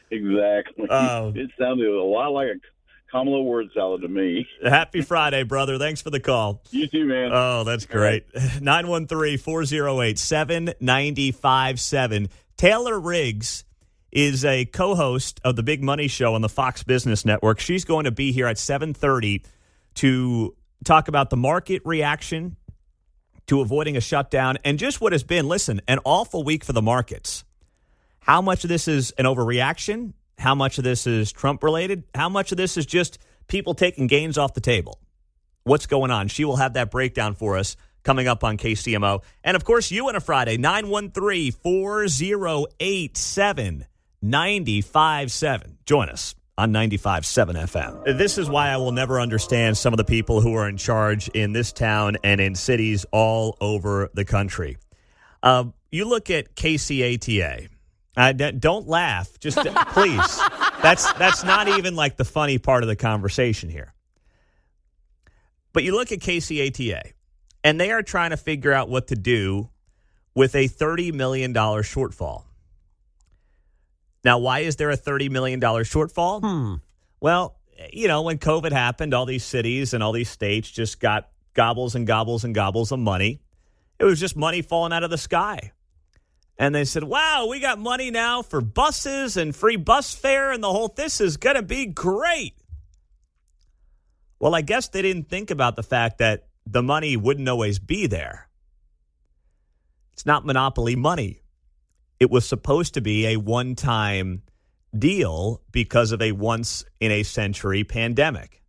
Exactly. It sounded a lot like a Kamala word salad to me. Happy Friday, brother. Thanks for the call. You too, man. Oh, that's great. 913-408-7957. Taylor Riggs is a co-host of the Big Money Show on the Fox Business Network. She's going to be here at 7:30 to talk about the market reaction to avoiding a shutdown and just what has been, listen, an awful week for the markets. How much of this is an overreaction? How much of this is Trump-related? How much of this is just people taking gains off the table? What's going on? She will have that breakdown for us coming up on KCMO. And, of course, you on a Friday, 913-408-7957. Join us on 95.7 FM. This is why I will never understand some of the people who are in charge in this town and in cities all over the country. You look at KCATA. Don't laugh. Just please. That's not even like the funny part of the conversation here. But you look at KCATA, and they are trying to figure out what to do with a $30 million shortfall. Now, why is there a $30 million shortfall? Well, you know, when COVID happened, all these cities and all these states just got gobbles and gobbles and gobbles of money. It was just money falling out of the sky. And they said, wow, we got money now for buses and free bus fare and the whole, this is going to be great. Well, I guess they didn't think about the fact that the money wouldn't always be there. It's not monopoly money. It was supposed to be a one-time deal because of a once-in-a-century pandemic.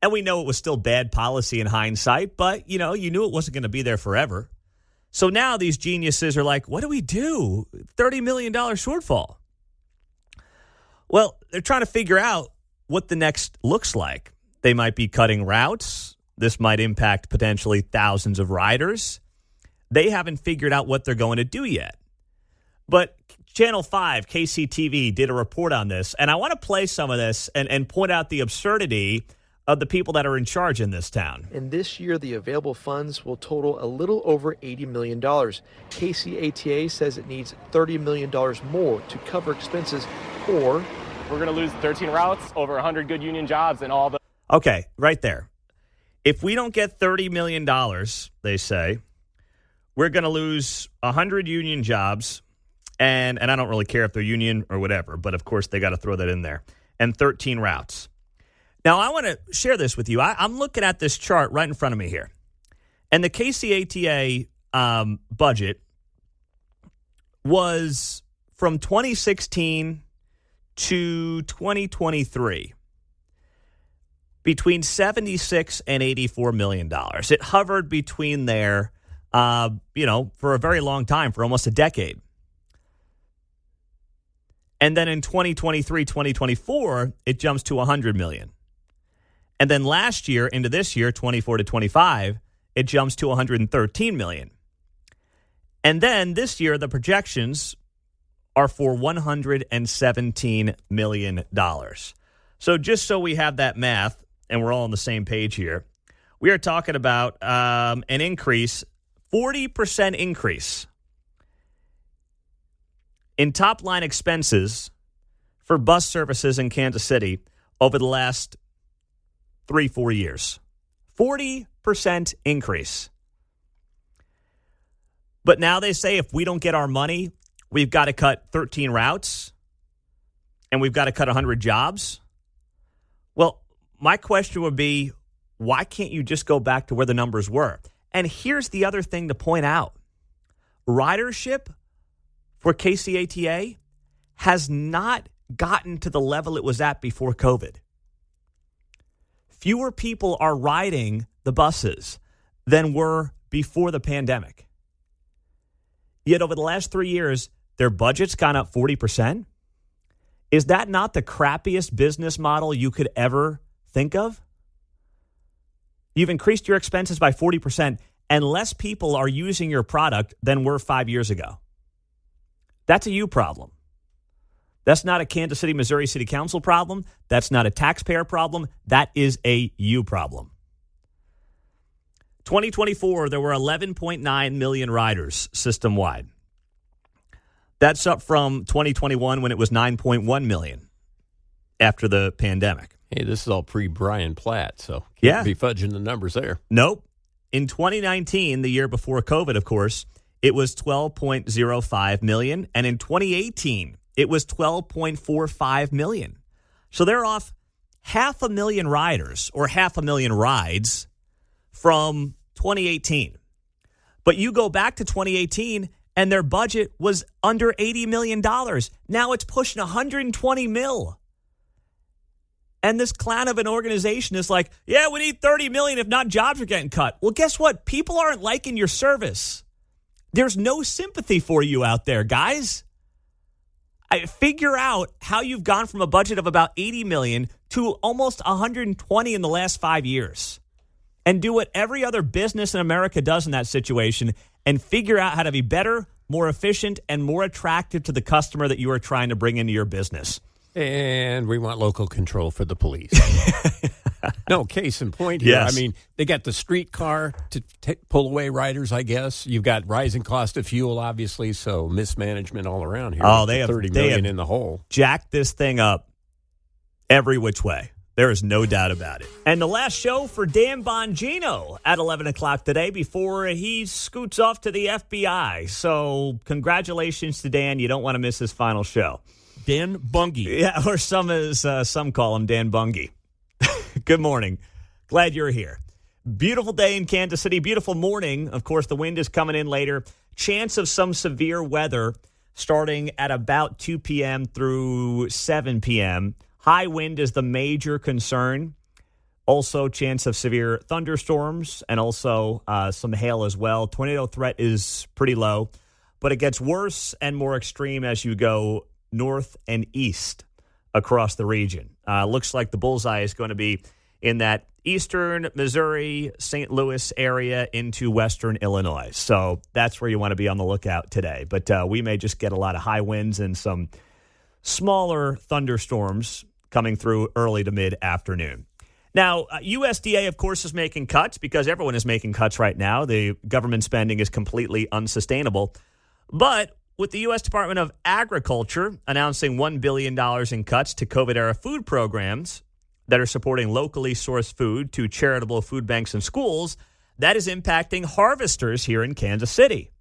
And we know it was still bad policy in hindsight, but, you know, you knew it wasn't going to be there forever. So now these geniuses are like, what do we do? $30 million shortfall. Well, they're trying to figure out what the next looks like. They might be cutting routes. This might impact potentially thousands of riders. They haven't figured out what they're going to do yet. But Channel 5, KCTV, did a report on this, and I want to play some of this and point out the absurdity of the people that are in charge in this town. And this year, the available funds will total a little over $80 million. KCATA says it needs $30 million more to cover expenses, or we're going to lose 13 routes, over 100 good union jobs, and all the... Okay, right there. If we don't get $30 million, they say, we're going to lose 100 union jobs, and I don't really care if they're union or whatever, but of course they got to throw that in there, and 13 routes. Now, I want to share this with you. I'm looking at this chart right in front of me here. And the KCATA budget was from 2016 to 2023 between $76 and $84 million. It hovered between there, for a very long time, for almost a decade. And then in 2023, 2024, it jumps to $100 million. And then last year into this year, 24 to 25, it jumps to $113 million. And then this year, the projections are for $117 million. So just so we have that math, and we're all on the same page here, we are talking about an increase, 40% increase in top-line expenses for bus services in Kansas City over the last 3-4 years. 40% increase. But now they say if we don't get our money, we've got to cut 13 routes. and we've got to cut 100 jobs. Well, my question would be, why can't you just go back to where the numbers were? And here's the other thing to point out. Ridership for KCATA has not gotten to the level it was at before COVID. Fewer people are riding the buses than were before the pandemic. Yet over the last 3 years, their budget's gone up 40%. Is that not the crappiest business model you could ever think of? You've increased your expenses by 40%, and less people are using your product than were 5 years ago. That's a you problem. That's not a Kansas City, Missouri City Council problem. That's not a taxpayer problem. That is a you problem. 2024, there were 11.9 million riders system-wide. That's up from 2021 when it was 9.1 million after the pandemic. Hey, this is all pre-Brian Platt, so can't be fudging the numbers there. Nope. In 2019, the year before COVID, of course, it was 12.05 million. And in 2018, it was 12.45 million. So they're off 500,000 riders or 500,000 rides from 2018. But you go back to 2018 and their budget was under $80 million. Now it's pushing 120 mil. And this clown of an organization is like, yeah, we need 30 million. If not, jobs are getting cut. Well, guess what? People aren't liking your service. There's no sympathy for you out there, guys. Figure out how you've gone from a budget of about 80 million to almost 120 in the last 5 years. And do what every other business in America does in that situation and figure out how to be better, more efficient, and more attractive to the customer that you are trying to bring into your business. And we want local control for the police. No, case in point here. Yes. I mean, they got the streetcar to pull away riders, I guess. You've got rising cost of fuel, obviously, so mismanagement all around here. Oh, they have $30 million in the hole. Jacked this thing up every which way. There is no doubt about it. And the last show for Dan Bongino at 11 o'clock today before he scoots off to the FBI. So congratulations to Dan. You don't want to miss his final show. Dan Bungie. Yeah, or some call him Dan Bungie. Good morning. Glad you're here. Beautiful day in Kansas City. Beautiful morning. Of course, the wind is coming in later. Chance of some severe weather starting at about 2 p.m. through 7 p.m. High wind is the major concern. Also, chance of severe thunderstorms and also some hail as well. Tornado threat is pretty low, but it gets worse and more extreme as you go north and east across the region. Looks like the bullseye is going to be in that eastern Missouri, St. Louis area into western Illinois. So that's where you want to be on the lookout today. But we may just get a lot of high winds and some smaller thunderstorms coming through early to mid-afternoon. Now, USDA, of course, is making cuts because everyone is making cuts right now. The government spending is completely unsustainable. But with the U.S. Department of Agriculture announcing $1 billion in cuts to COVID-era food programs that are supporting locally sourced food to charitable food banks and schools, that is impacting harvesters here in Kansas City.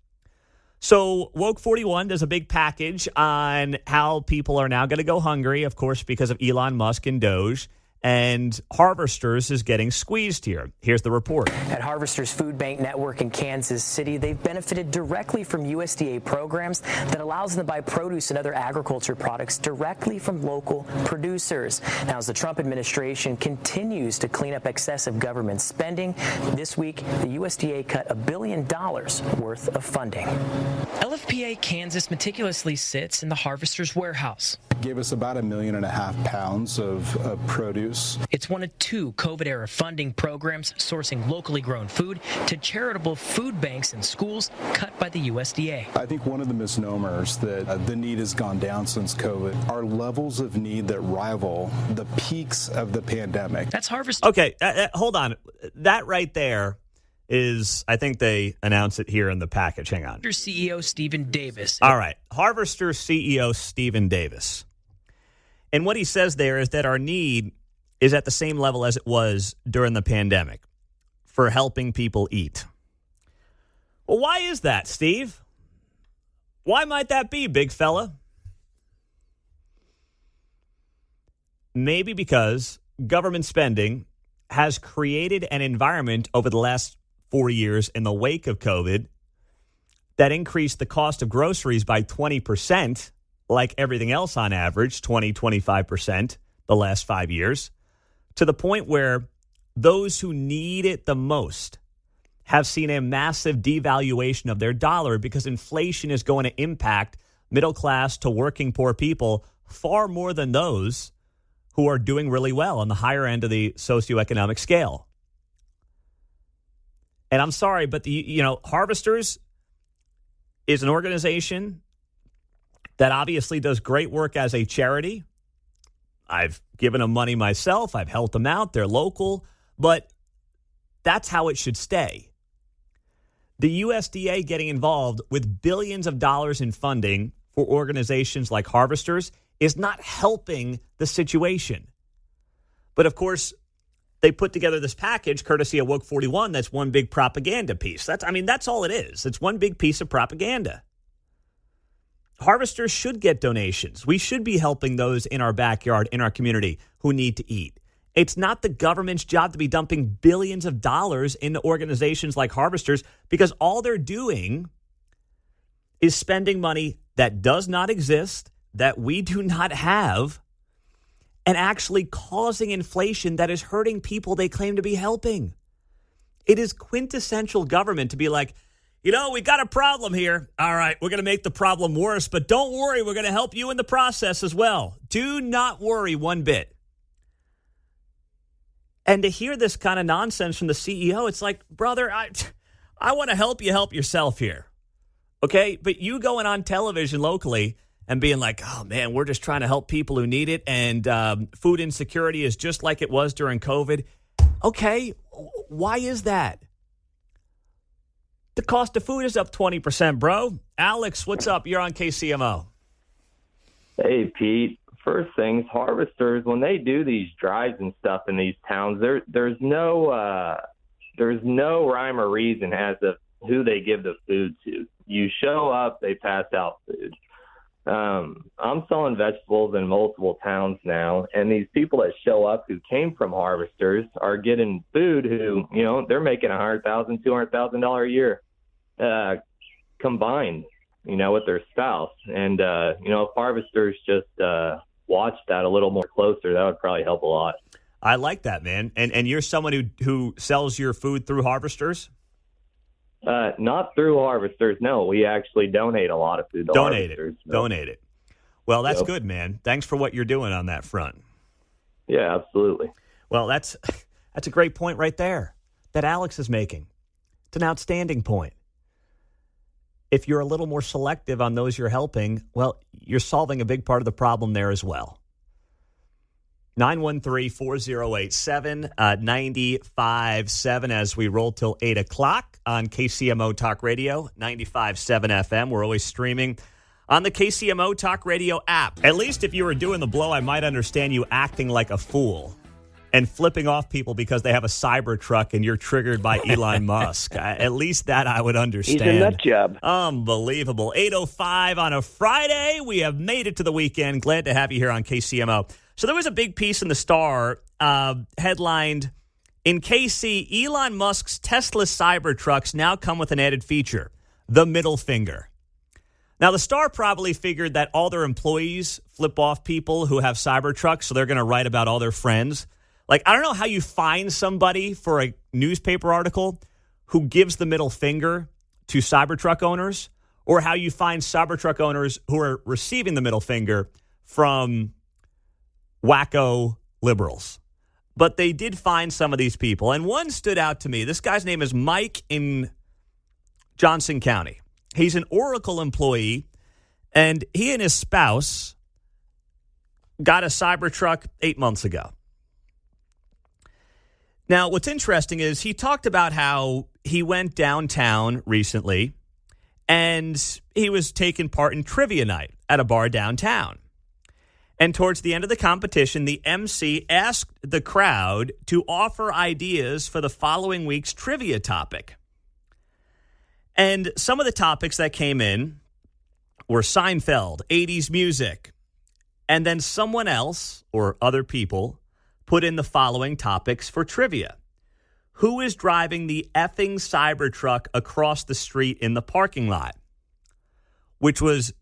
So Woke 41 does a big package on how people are now going to go hungry, of course, because of Elon Musk and Doge. And Harvesters is getting squeezed here. Here's the report. At Harvesters Food Bank Network in Kansas City, they've benefited directly from USDA programs that allows them to buy produce and other agriculture products directly from local producers. Now, as the Trump administration continues to clean up excessive government spending, this week the USDA cut $1 billion worth of funding. LFPA Kansas meticulously sits in the Harvesters warehouse. Gave us about 1.5 million pounds of produce. It's one of 2 COVID-era funding programs sourcing locally grown food to charitable food banks and schools cut by the USDA. I think one of the misnomers that the need has gone down since COVID are levels of need that rival the peaks of the pandemic. That's Harvest. Okay, hold on. That right there is, I think they announced it here in the package. Hang on. CEO Stephen Davis. All right. Harvester CEO Stephen Davis. And what he says there is that our need is at the same level as it was during the pandemic for helping people eat. Well, why is that, Steve? Why might that be, big fella? maybe because government spending has created an environment over the last 4 years in the wake of COVID that increased the cost of groceries by 20%, like everything else on average, 25% the last 5 years, to the point where those who need it the most have seen a massive devaluation of their dollar because inflation is going to impact middle class to working poor people far more than those who are doing really well on the higher end of the socioeconomic scale. And I'm sorry, but Harvesters is an organization that obviously does great work as a charity. I've given them money myself. I've helped them out. They're local. But that's how it should stay. The USDA getting involved with billions of dollars in funding for organizations like Harvesters is not helping the situation. But of course, they put together this package courtesy of Woke 41 that's one big propaganda piece. That's all it is. It's one big piece of propaganda. Harvesters should get donations. We should be helping those in our backyard, in our community, who need to eat. It's not the government's job to be dumping billions of dollars into organizations like Harvesters because all they're doing is spending money that does not exist, that we do not have, and actually causing inflation that is hurting people they claim to be helping. It is quintessential government to be like, we got a problem here. All right, we're going to make the problem worse, but don't worry, we're going to help you in the process as well. Do not worry one bit. And to hear this kind of nonsense from the CEO, it's like, brother, I want to help you help yourself here. Okay? But you going on television locally and being like, oh, man, we're just trying to help people who need it, and food insecurity is just like it was during COVID. Okay, why is that? The cost of food is up 20%, bro. Alex, what's up? You're on KCMO. Hey, Pete. First things, Harvesters, when they do these drives and stuff in these towns, there's no rhyme or reason as to who they give the food to. You show up, they pass out food. I'm selling vegetables in multiple towns now, and these people that show up who came from Harvesters are getting food who, they're making $100,000, $200,000 a year combined, with their spouse. And, if Harvesters just watch that a little more closer, that would probably help a lot. I like that, man. And you're someone who sells your food through Harvesters? Not through Harvesters, no. We actually donate a lot of food to Harvesters. Donate it. Well, that's good, man. Thanks for what you're doing on that front. Yeah, absolutely. Well, that's a great point right there that Alex is making. It's an outstanding point. If you're a little more selective on those you're helping, well, you're solving a big part of the problem there as well. 913-408-7957 as we roll till 8 o'clock on KCMO Talk Radio, 95.7 FM. We're always streaming on the KCMO Talk Radio app. At least if you were doing the blow, I might understand you acting like a fool and flipping off people because they have a Cybertruck and you're triggered by Elon Musk. At least that I would understand. He's a nut job. Unbelievable. 8:05 on a Friday. We have made it to the weekend. Glad to have you here on KCMO. So there was a big piece in the Star headlined, in KC, Elon Musk's Tesla Cybertrucks now come with an added feature, the middle finger. Now, the Star probably figured that all their employees flip off people who have Cybertrucks, so they're going to write about all their friends. Like, I don't know how you find somebody for a newspaper article who gives the middle finger to Cybertruck owners, or how you find Cybertruck owners who are receiving the middle finger from wacko liberals. But they did find some of these people, and one stood out to me. This guy's name is Mike in Johnson County. He's an Oracle employee, and he and his spouse got a Cybertruck 8 months ago. Now, what's interesting is he talked about how he went downtown recently, and he was taking part in trivia night at a bar downtown. And towards the end of the competition, the MC asked the crowd to offer ideas for the following week's trivia topic. And some of the topics that came in were Seinfeld, 80s music, And then someone else or other people put in the following topics for trivia. Who is driving the effing Cybertruck across the street in the parking lot? Which was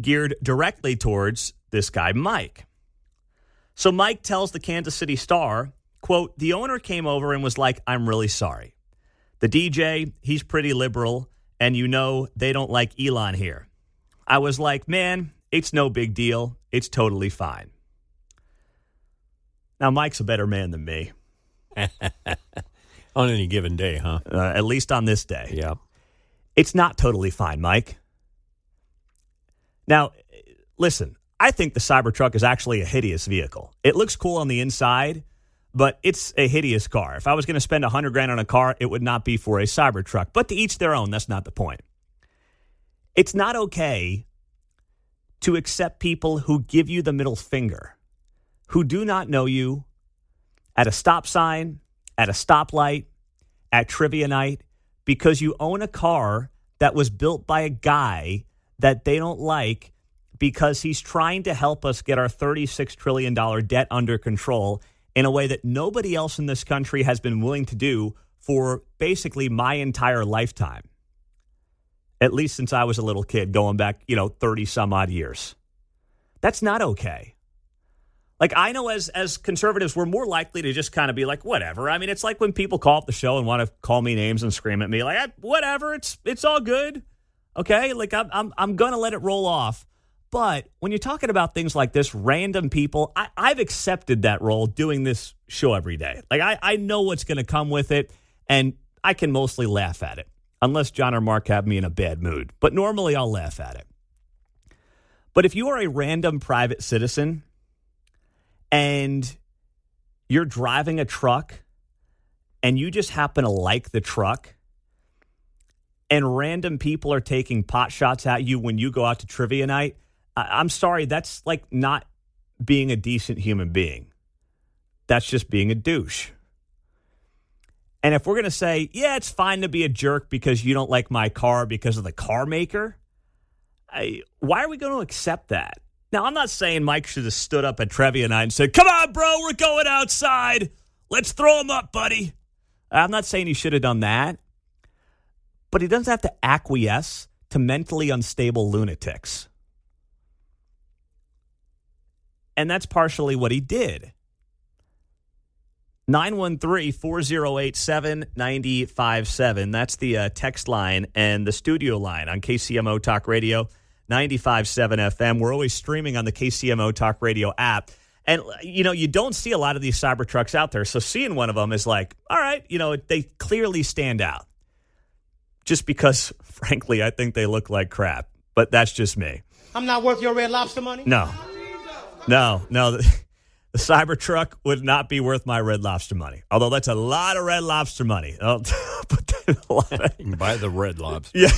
geared directly towards this guy, Mike. So Mike tells the Kansas City Star, quote, the owner came over and was like, I'm really sorry. The DJ, he's pretty liberal, and you know they don't like Elon here. I was like, man, it's no big deal. It's totally fine. Now, Mike's a better man than me. On any given day, huh? At least on this day. Yeah. It's not totally fine, Mike. Now, listen, I think the Cybertruck is actually a hideous vehicle. It looks cool on the inside, but it's a hideous car. If I was going to spend $100,000 on a car, it would not be for a Cybertruck. But to each their own, that's not the point. It's not okay to accept people who give you the middle finger, who do not know you, at a stop sign, at a stoplight, at trivia night, because you own a car that was built by a guy that they don't like because he's trying to help us get our $36 trillion debt under control in a way that nobody else in this country has been willing to do for basically my entire lifetime. At least since I was a little kid, going back, 30 some odd years. That's not okay. Like, I know as conservatives, we're more likely to just kind of be like, whatever. I mean, it's like when people call up the show and want to call me names and scream at me, like, whatever, it's all good. Okay? Like, I'm going to let it roll off. But when you're talking about things like this, random people, I've accepted that role doing this show every day. Like, I know what's going to come with it, and I can mostly laugh at it, unless John or Mark have me in a bad mood. But normally I'll laugh at it. But if you are a random private citizen and you're driving a truck and you just happen to like the truck and random people are taking pot shots at you when you go out to trivia night, I'm sorry, that's like not being a decent human being. That's just being a douche. And if we're going to say, yeah, it's fine to be a jerk because you don't like my car because of the car maker, why are we going to accept that? Now, I'm not saying Mike should have stood up at trivia night and said, come on, bro, we're going outside. Let's throw him up, buddy. I'm not saying he should have done that. But he doesn't have to acquiesce to mentally unstable lunatics. And that's partially what he did. 913-408-7957. That's the text line and the studio line on KCMO Talk Radio, 95.7 FM. We're always streaming on the KCMO Talk Radio app. And, you don't see a lot of these Cybertrucks out there. So seeing one of them is like, all right, they clearly stand out. Just because, frankly, I think they look like crap. But that's just me. I'm not worth your Red Lobster money? No. The Cybertruck would not be worth my Red Lobster money. Although that's a lot of Red Lobster money. But a lot of... You can buy the Red Lobster. Yeah.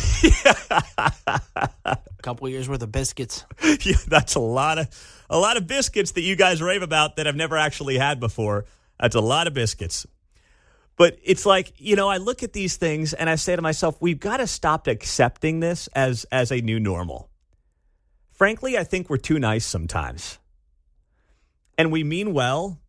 A couple of years worth of biscuits. Yeah, that's a lot of biscuits that you guys rave about that I've never actually had before. That's a lot of biscuits. But it's like, I look at these things and I say to myself, we've got to stop accepting this as a new normal. Frankly, I think we're too nice sometimes. And we mean well,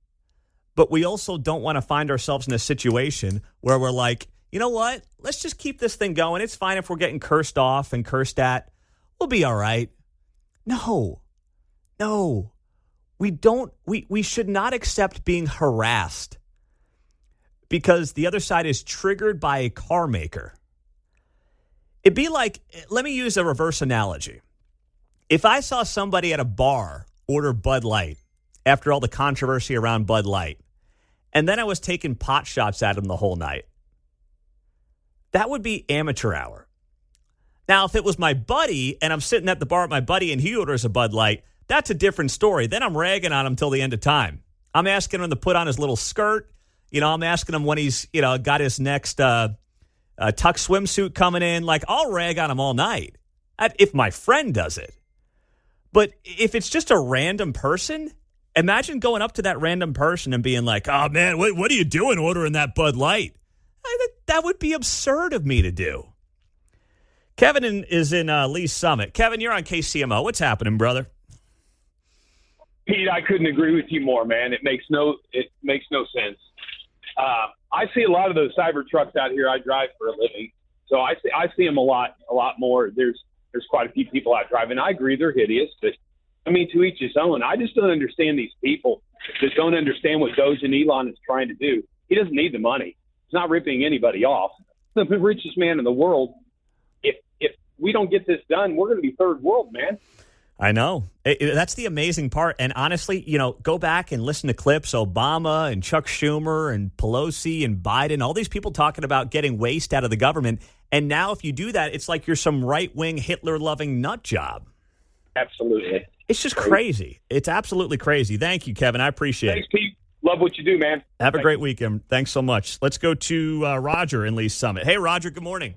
but we also don't want to find ourselves in a situation where we're like, you know what? Let's just keep this thing going. It's fine if we're getting cursed off and cursed at. We'll be all right. No. We don't. We should not accept being harassed because the other side is triggered by a car maker. It'd be like, let me use a reverse analogy. If I saw somebody at a bar order Bud Light after all the controversy around Bud Light, and then I was taking pot shots at him the whole night, that would be amateur hour. Now, if it was my buddy and I'm sitting at the bar with my buddy and he orders a Bud Light, that's a different story. Then I'm ragging on him till the end of time. I'm asking him to put on his little skirt. I'm asking him when he's, got his next tuck swimsuit coming in. Like, I'll rag on him all night if my friend does it. But if it's just a random person, imagine going up to that random person and being like, oh, man, what are you doing ordering that Bud Light? That would be absurd of me to do. Kevin is in Lee's Summit. Kevin, you're on KCMO. What's happening, brother? Pete, I couldn't agree with you more, man. It makes no sense. I see a lot of those Cybertrucks out here. I drive for a living, so I see them a lot more. There's quite a few people out driving. I agree they're hideous, but I mean, to each his own. I just don't understand these people that don't understand what Doge and Elon is trying to do. He doesn't need the money. He's not ripping anybody off. The richest man in the world. If we don't get this done, we're going to be third world, man. I know. That's the amazing part. And honestly, go back and listen to clips. Obama and Chuck Schumer and Pelosi and Biden, all these people talking about getting waste out of the government. And now if you do that, it's like you're some right-wing Hitler-loving nut job. Absolutely. It's just crazy. It's absolutely crazy. Thank you, Kevin. I appreciate it. Thanks, Pete. Love what you do, man. Have a great weekend. Thanks so much. Let's go to Roger in Lee's Summit. Hey, Roger, good morning.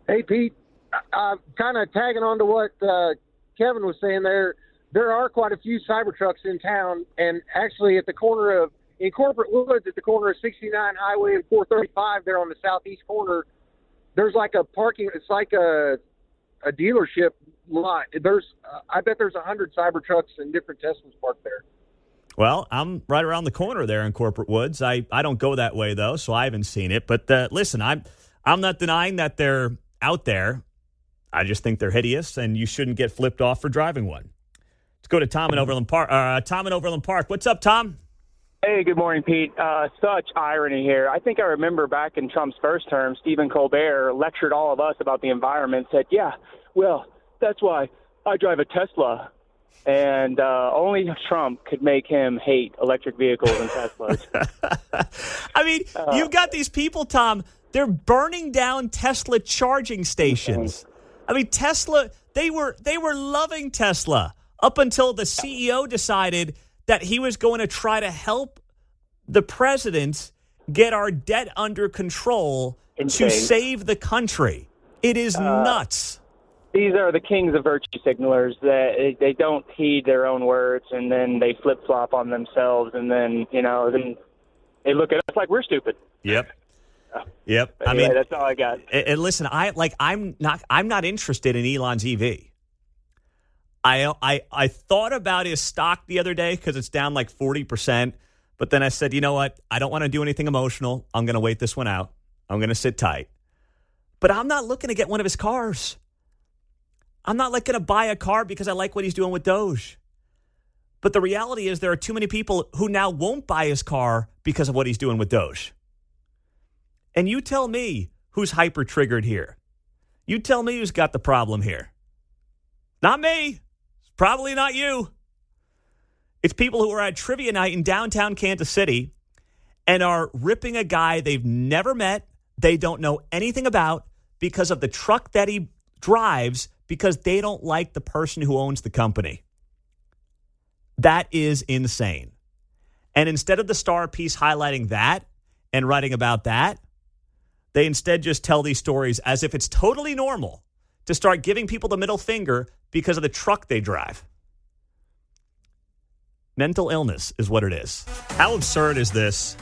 Hey, Pete. Kind of tagging on to what Kevin was saying there. There are quite a few Cybertrucks in town, and actually at the corner of, in Corporate Woods, at the corner of 69 Highway and 435 there on the southeast corner, there's like a parking, it's like a dealership lot. I bet there's 100 Cybertrucks and different Teslas parked there. Well, I'm right around the corner there in Corporate Woods. I don't go that way, though, so I haven't seen it. But listen, I'm not denying that they're out there. I just think they're hideous, and you shouldn't get flipped off for driving one. Let's go to Tom in Overland Park. Tom in Overland Park. What's up, Tom? Hey, good morning, Pete. Such irony here. I think I remember back in Trump's first term, Stephen Colbert lectured all of us about the environment, said, yeah, well, that's why I drive a Tesla. And only Trump could make him hate electric vehicles and Teslas. I mean, you've got these people, Tom, they're burning down Tesla charging stations. I mean, Tesla, they were loving Tesla up until the CEO decided that he was going to try to help the president get our debt under control to save the country. It is nuts. These are the kings of virtue signalers that they don't heed their own words, and then they flip-flop on themselves, and then, then they look at us like we're stupid. Yep. Yep. Anyway, I mean, that's all I got. And listen, I'm not interested in Elon's EV. I thought about his stock the other day because it's down like 40%, but then I said, you know what? I don't want to do anything emotional. I'm going to wait this one out. I'm going to sit tight. But I'm not looking to get one of his cars. I'm not going to buy a car because I like what he's doing with Doge. But the reality is there are too many people who now won't buy his car because of what he's doing with Doge. And you tell me who's hyper-triggered here. You tell me who's got the problem here. Not me. It's probably not you. It's people who are at trivia night in downtown Kansas City and are ripping a guy they've never met, they don't know anything about because of the truck that he drives, because they don't like the person who owns the company. That is insane. And instead of the Star piece highlighting that and writing about that, they instead just tell these stories as if it's totally normal to start giving people the middle finger because of the truck they drive. Mental illness is what it is. How absurd is this?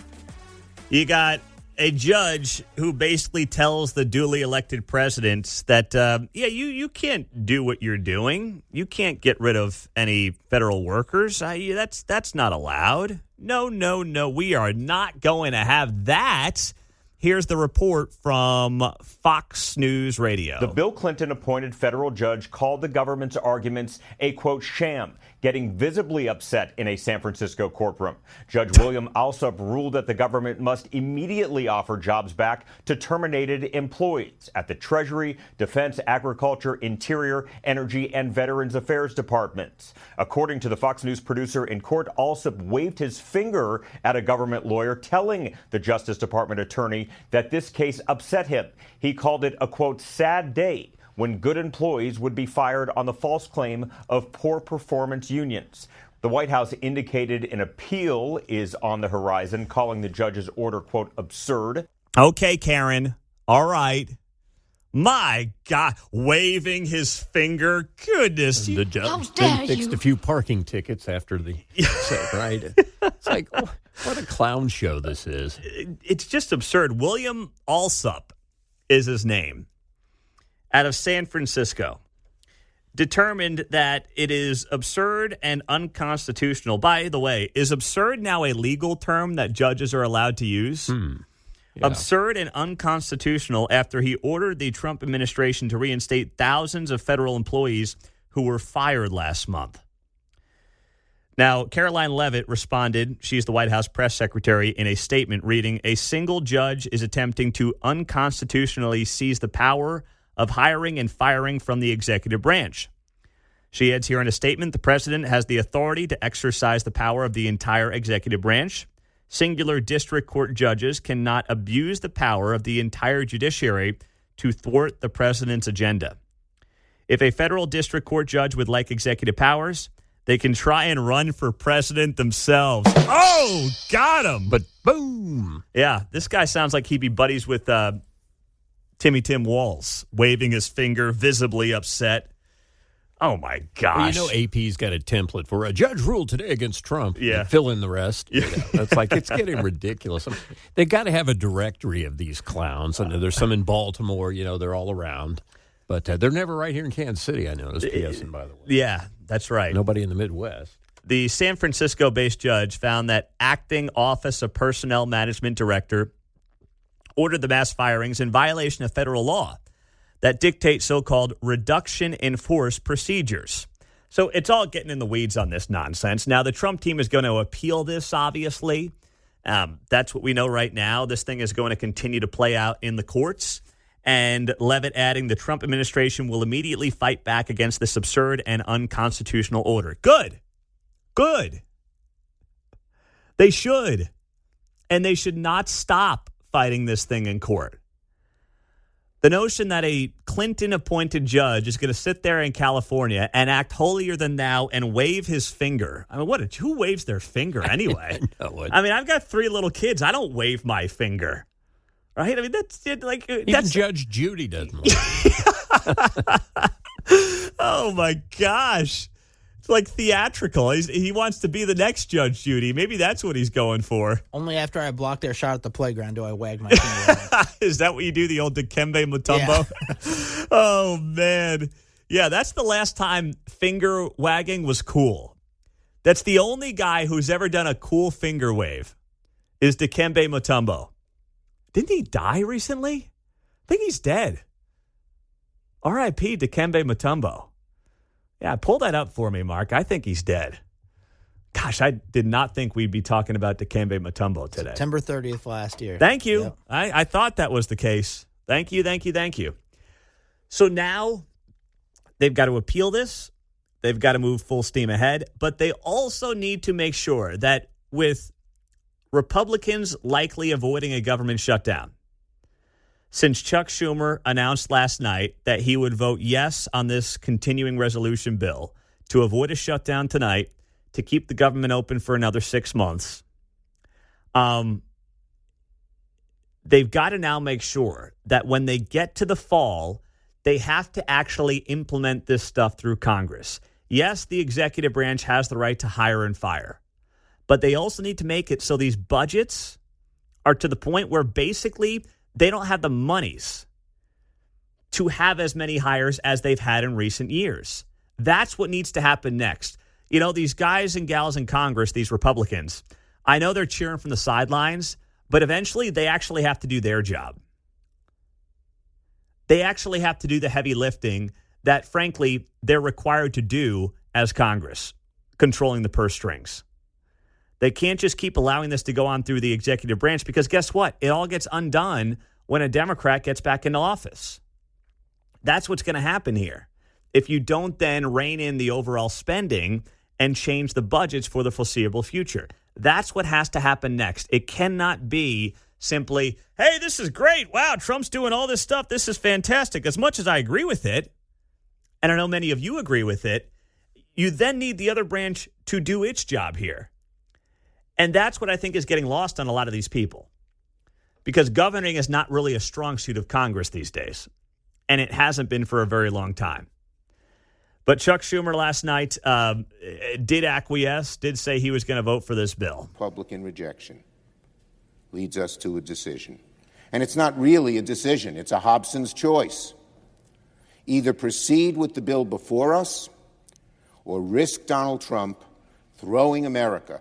You got a judge who basically tells the duly elected president that, you can't do what you're doing. You can't get rid of any federal workers. That's not allowed. No. We are not going to have that. Here's the report from Fox News Radio. The Bill Clinton-appointed federal judge called the government's arguments a, quote, sham, getting visibly upset in a San Francisco courtroom. Judge William Alsup ruled that the government must immediately offer jobs back to terminated employees at the Treasury, Defense, Agriculture, Interior, Energy, and Veterans Affairs departments. According to the Fox News producer in court, Alsup waved his finger at a government lawyer, telling the Justice Department attorney that this case upset him. He called it a, quote, sad day when good employees would be fired on the false claim of poor performance unions. The White House indicated an appeal is on the horizon, calling the judge's order, quote, absurd. Okay, Karen. All right. My God, waving his finger. Goodness. The judge then fixed a few parking tickets after the set, right? It's like, what a clown show this is. It's just absurd. William Alsup is his name, out of San Francisco. determined that it is absurd and unconstitutional. By the way, is absurd now a legal term that judges are allowed to use? Yeah. Absurd and unconstitutional after he ordered the Trump administration to reinstate thousands of federal employees who were fired last month. Now, Caroline Leavitt responded, she's the White House press secretary, in a statement reading, "A single judge is attempting to unconstitutionally seize the power of hiring and firing from the executive branch." She adds here in a statement, "The president has the authority to exercise the power of the entire executive branch. Singular district court judges cannot abuse the power of the entire judiciary to thwart the president's agenda. If a federal district court judge would like executive powers, they can try and run for president themselves." Oh, got him. But boom. Yeah, this guy sounds like he'd be buddies with Timmy Tim Walz, waving his finger, visibly upset. Oh, my gosh. Well, AP's got a template for a judge ruled today against Trump. Yeah. Fill in the rest. Yeah. That's like, it's getting ridiculous. They got to have a directory of these clowns. And there's some in Baltimore, they're all around. But they're never right here in Kansas City, I noticed, PSN, by the way. Yeah, that's right. Nobody in the Midwest. The San Francisco-based judge found that acting Office of Personnel Management Director ordered the mass firings in violation of federal law that dictate so-called reduction in force procedures. So it's all getting in the weeds on this nonsense. Now, the Trump team is going to appeal this, obviously. That's what we know right now. This thing is going to continue to play out in the courts. And Leavitt adding, the Trump administration will immediately fight back against this absurd and unconstitutional order. Good. They should. And they should not stop fighting this thing in court. The notion that a Clinton-appointed judge is going to sit there in California and act holier than thou and wave his finger. I mean, who waves their finger anyway? I mean, I've got 3 little kids. I don't wave my finger. Right? I mean, that's like... Even Judge Judy doesn't. Oh, my gosh. It's like theatrical. He wants to be the next Judge Judy. Maybe that's what he's going for. Only after I block their shot at the playground do I wag my finger. Is that what you do, the old Dikembe Mutombo? Yeah. Oh, man. Yeah, that's the last time finger wagging was cool. That's the only guy who's ever done a cool finger wave is Dikembe Mutombo. Didn't he die recently? I think he's dead. R.I.P. Dikembe Mutombo. Yeah, pull that up for me, Mark. I think he's dead. Gosh, I did not think we'd be talking about Dikembe Mutombo today. September 30th last year. Thank you. Yep. I thought that was the case. Thank you. So now they've got to appeal this. They've got to move full steam ahead. But they also need to make sure that with Republicans likely avoiding a government shutdown, since Chuck Schumer announced last night that he would vote yes on this continuing resolution bill to avoid a shutdown tonight to keep the government open for another 6 months, they've got to now make sure that when they get to the fall, they have to actually implement this stuff through Congress. Yes, the executive branch has the right to hire and fire, but they also need to make it so these budgets are to the point where basically they don't have the monies to have as many hires as they've had in recent years. That's what needs to happen next. These guys and gals in Congress, these Republicans, I know they're cheering from the sidelines, but eventually they actually have to do their job. They actually have to do the heavy lifting that, frankly, they're required to do as Congress, controlling the purse strings. They can't just keep allowing this to go on through the executive branch because guess what? It all gets undone when a Democrat gets back into office. That's what's going to happen here. If you don't then rein in the overall spending and change the budgets for the foreseeable future. That's what has to happen next. It cannot be simply, hey, this is great. Wow, Trump's doing all this stuff. This is fantastic. As much as I agree with it, and I know many of you agree with it, you then need the other branch to do its job here. And that's what I think is getting lost on a lot of these people. Because governing is not really a strong suit of Congress these days. And it hasn't been for a very long time. But Chuck Schumer last night did acquiesce, did say he was going to vote for this bill. Republican rejection leads us to a decision. And it's not really a decision. It's a Hobson's choice. Either proceed with the bill before us or risk Donald Trump throwing America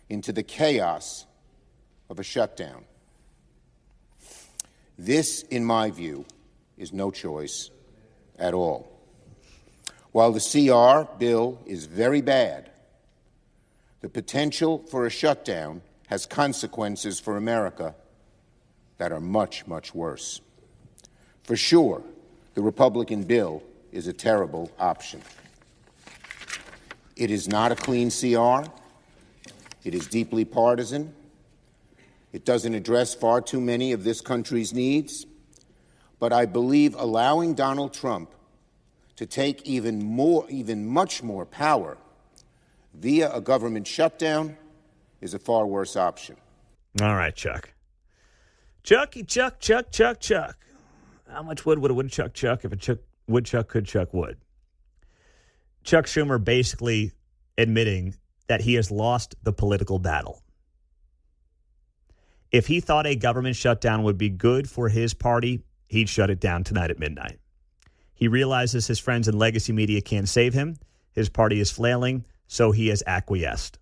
into the chaos of a shutdown. This, in my view, is no choice at all. While the CR bill is very bad, the potential for a shutdown has consequences for America that are much, much worse. For sure, the Republican bill is a terrible option. It is not a clean CR. It is deeply partisan. It doesn't address far too many of this country's needs. But I believe allowing Donald Trump to take even much more power via a government shutdown is a far worse option. All right, Chuck. Chucky, Chuck. How much wood would a woodchuck chuck if a woodchuck could chuck wood? Chuck Schumer basically admitting that he has lost the political battle. If he thought a government shutdown would be good for his party, he'd shut it down tonight at midnight. He realizes his friends in legacy media can't save him. His party is flailing, so he has acquiesced.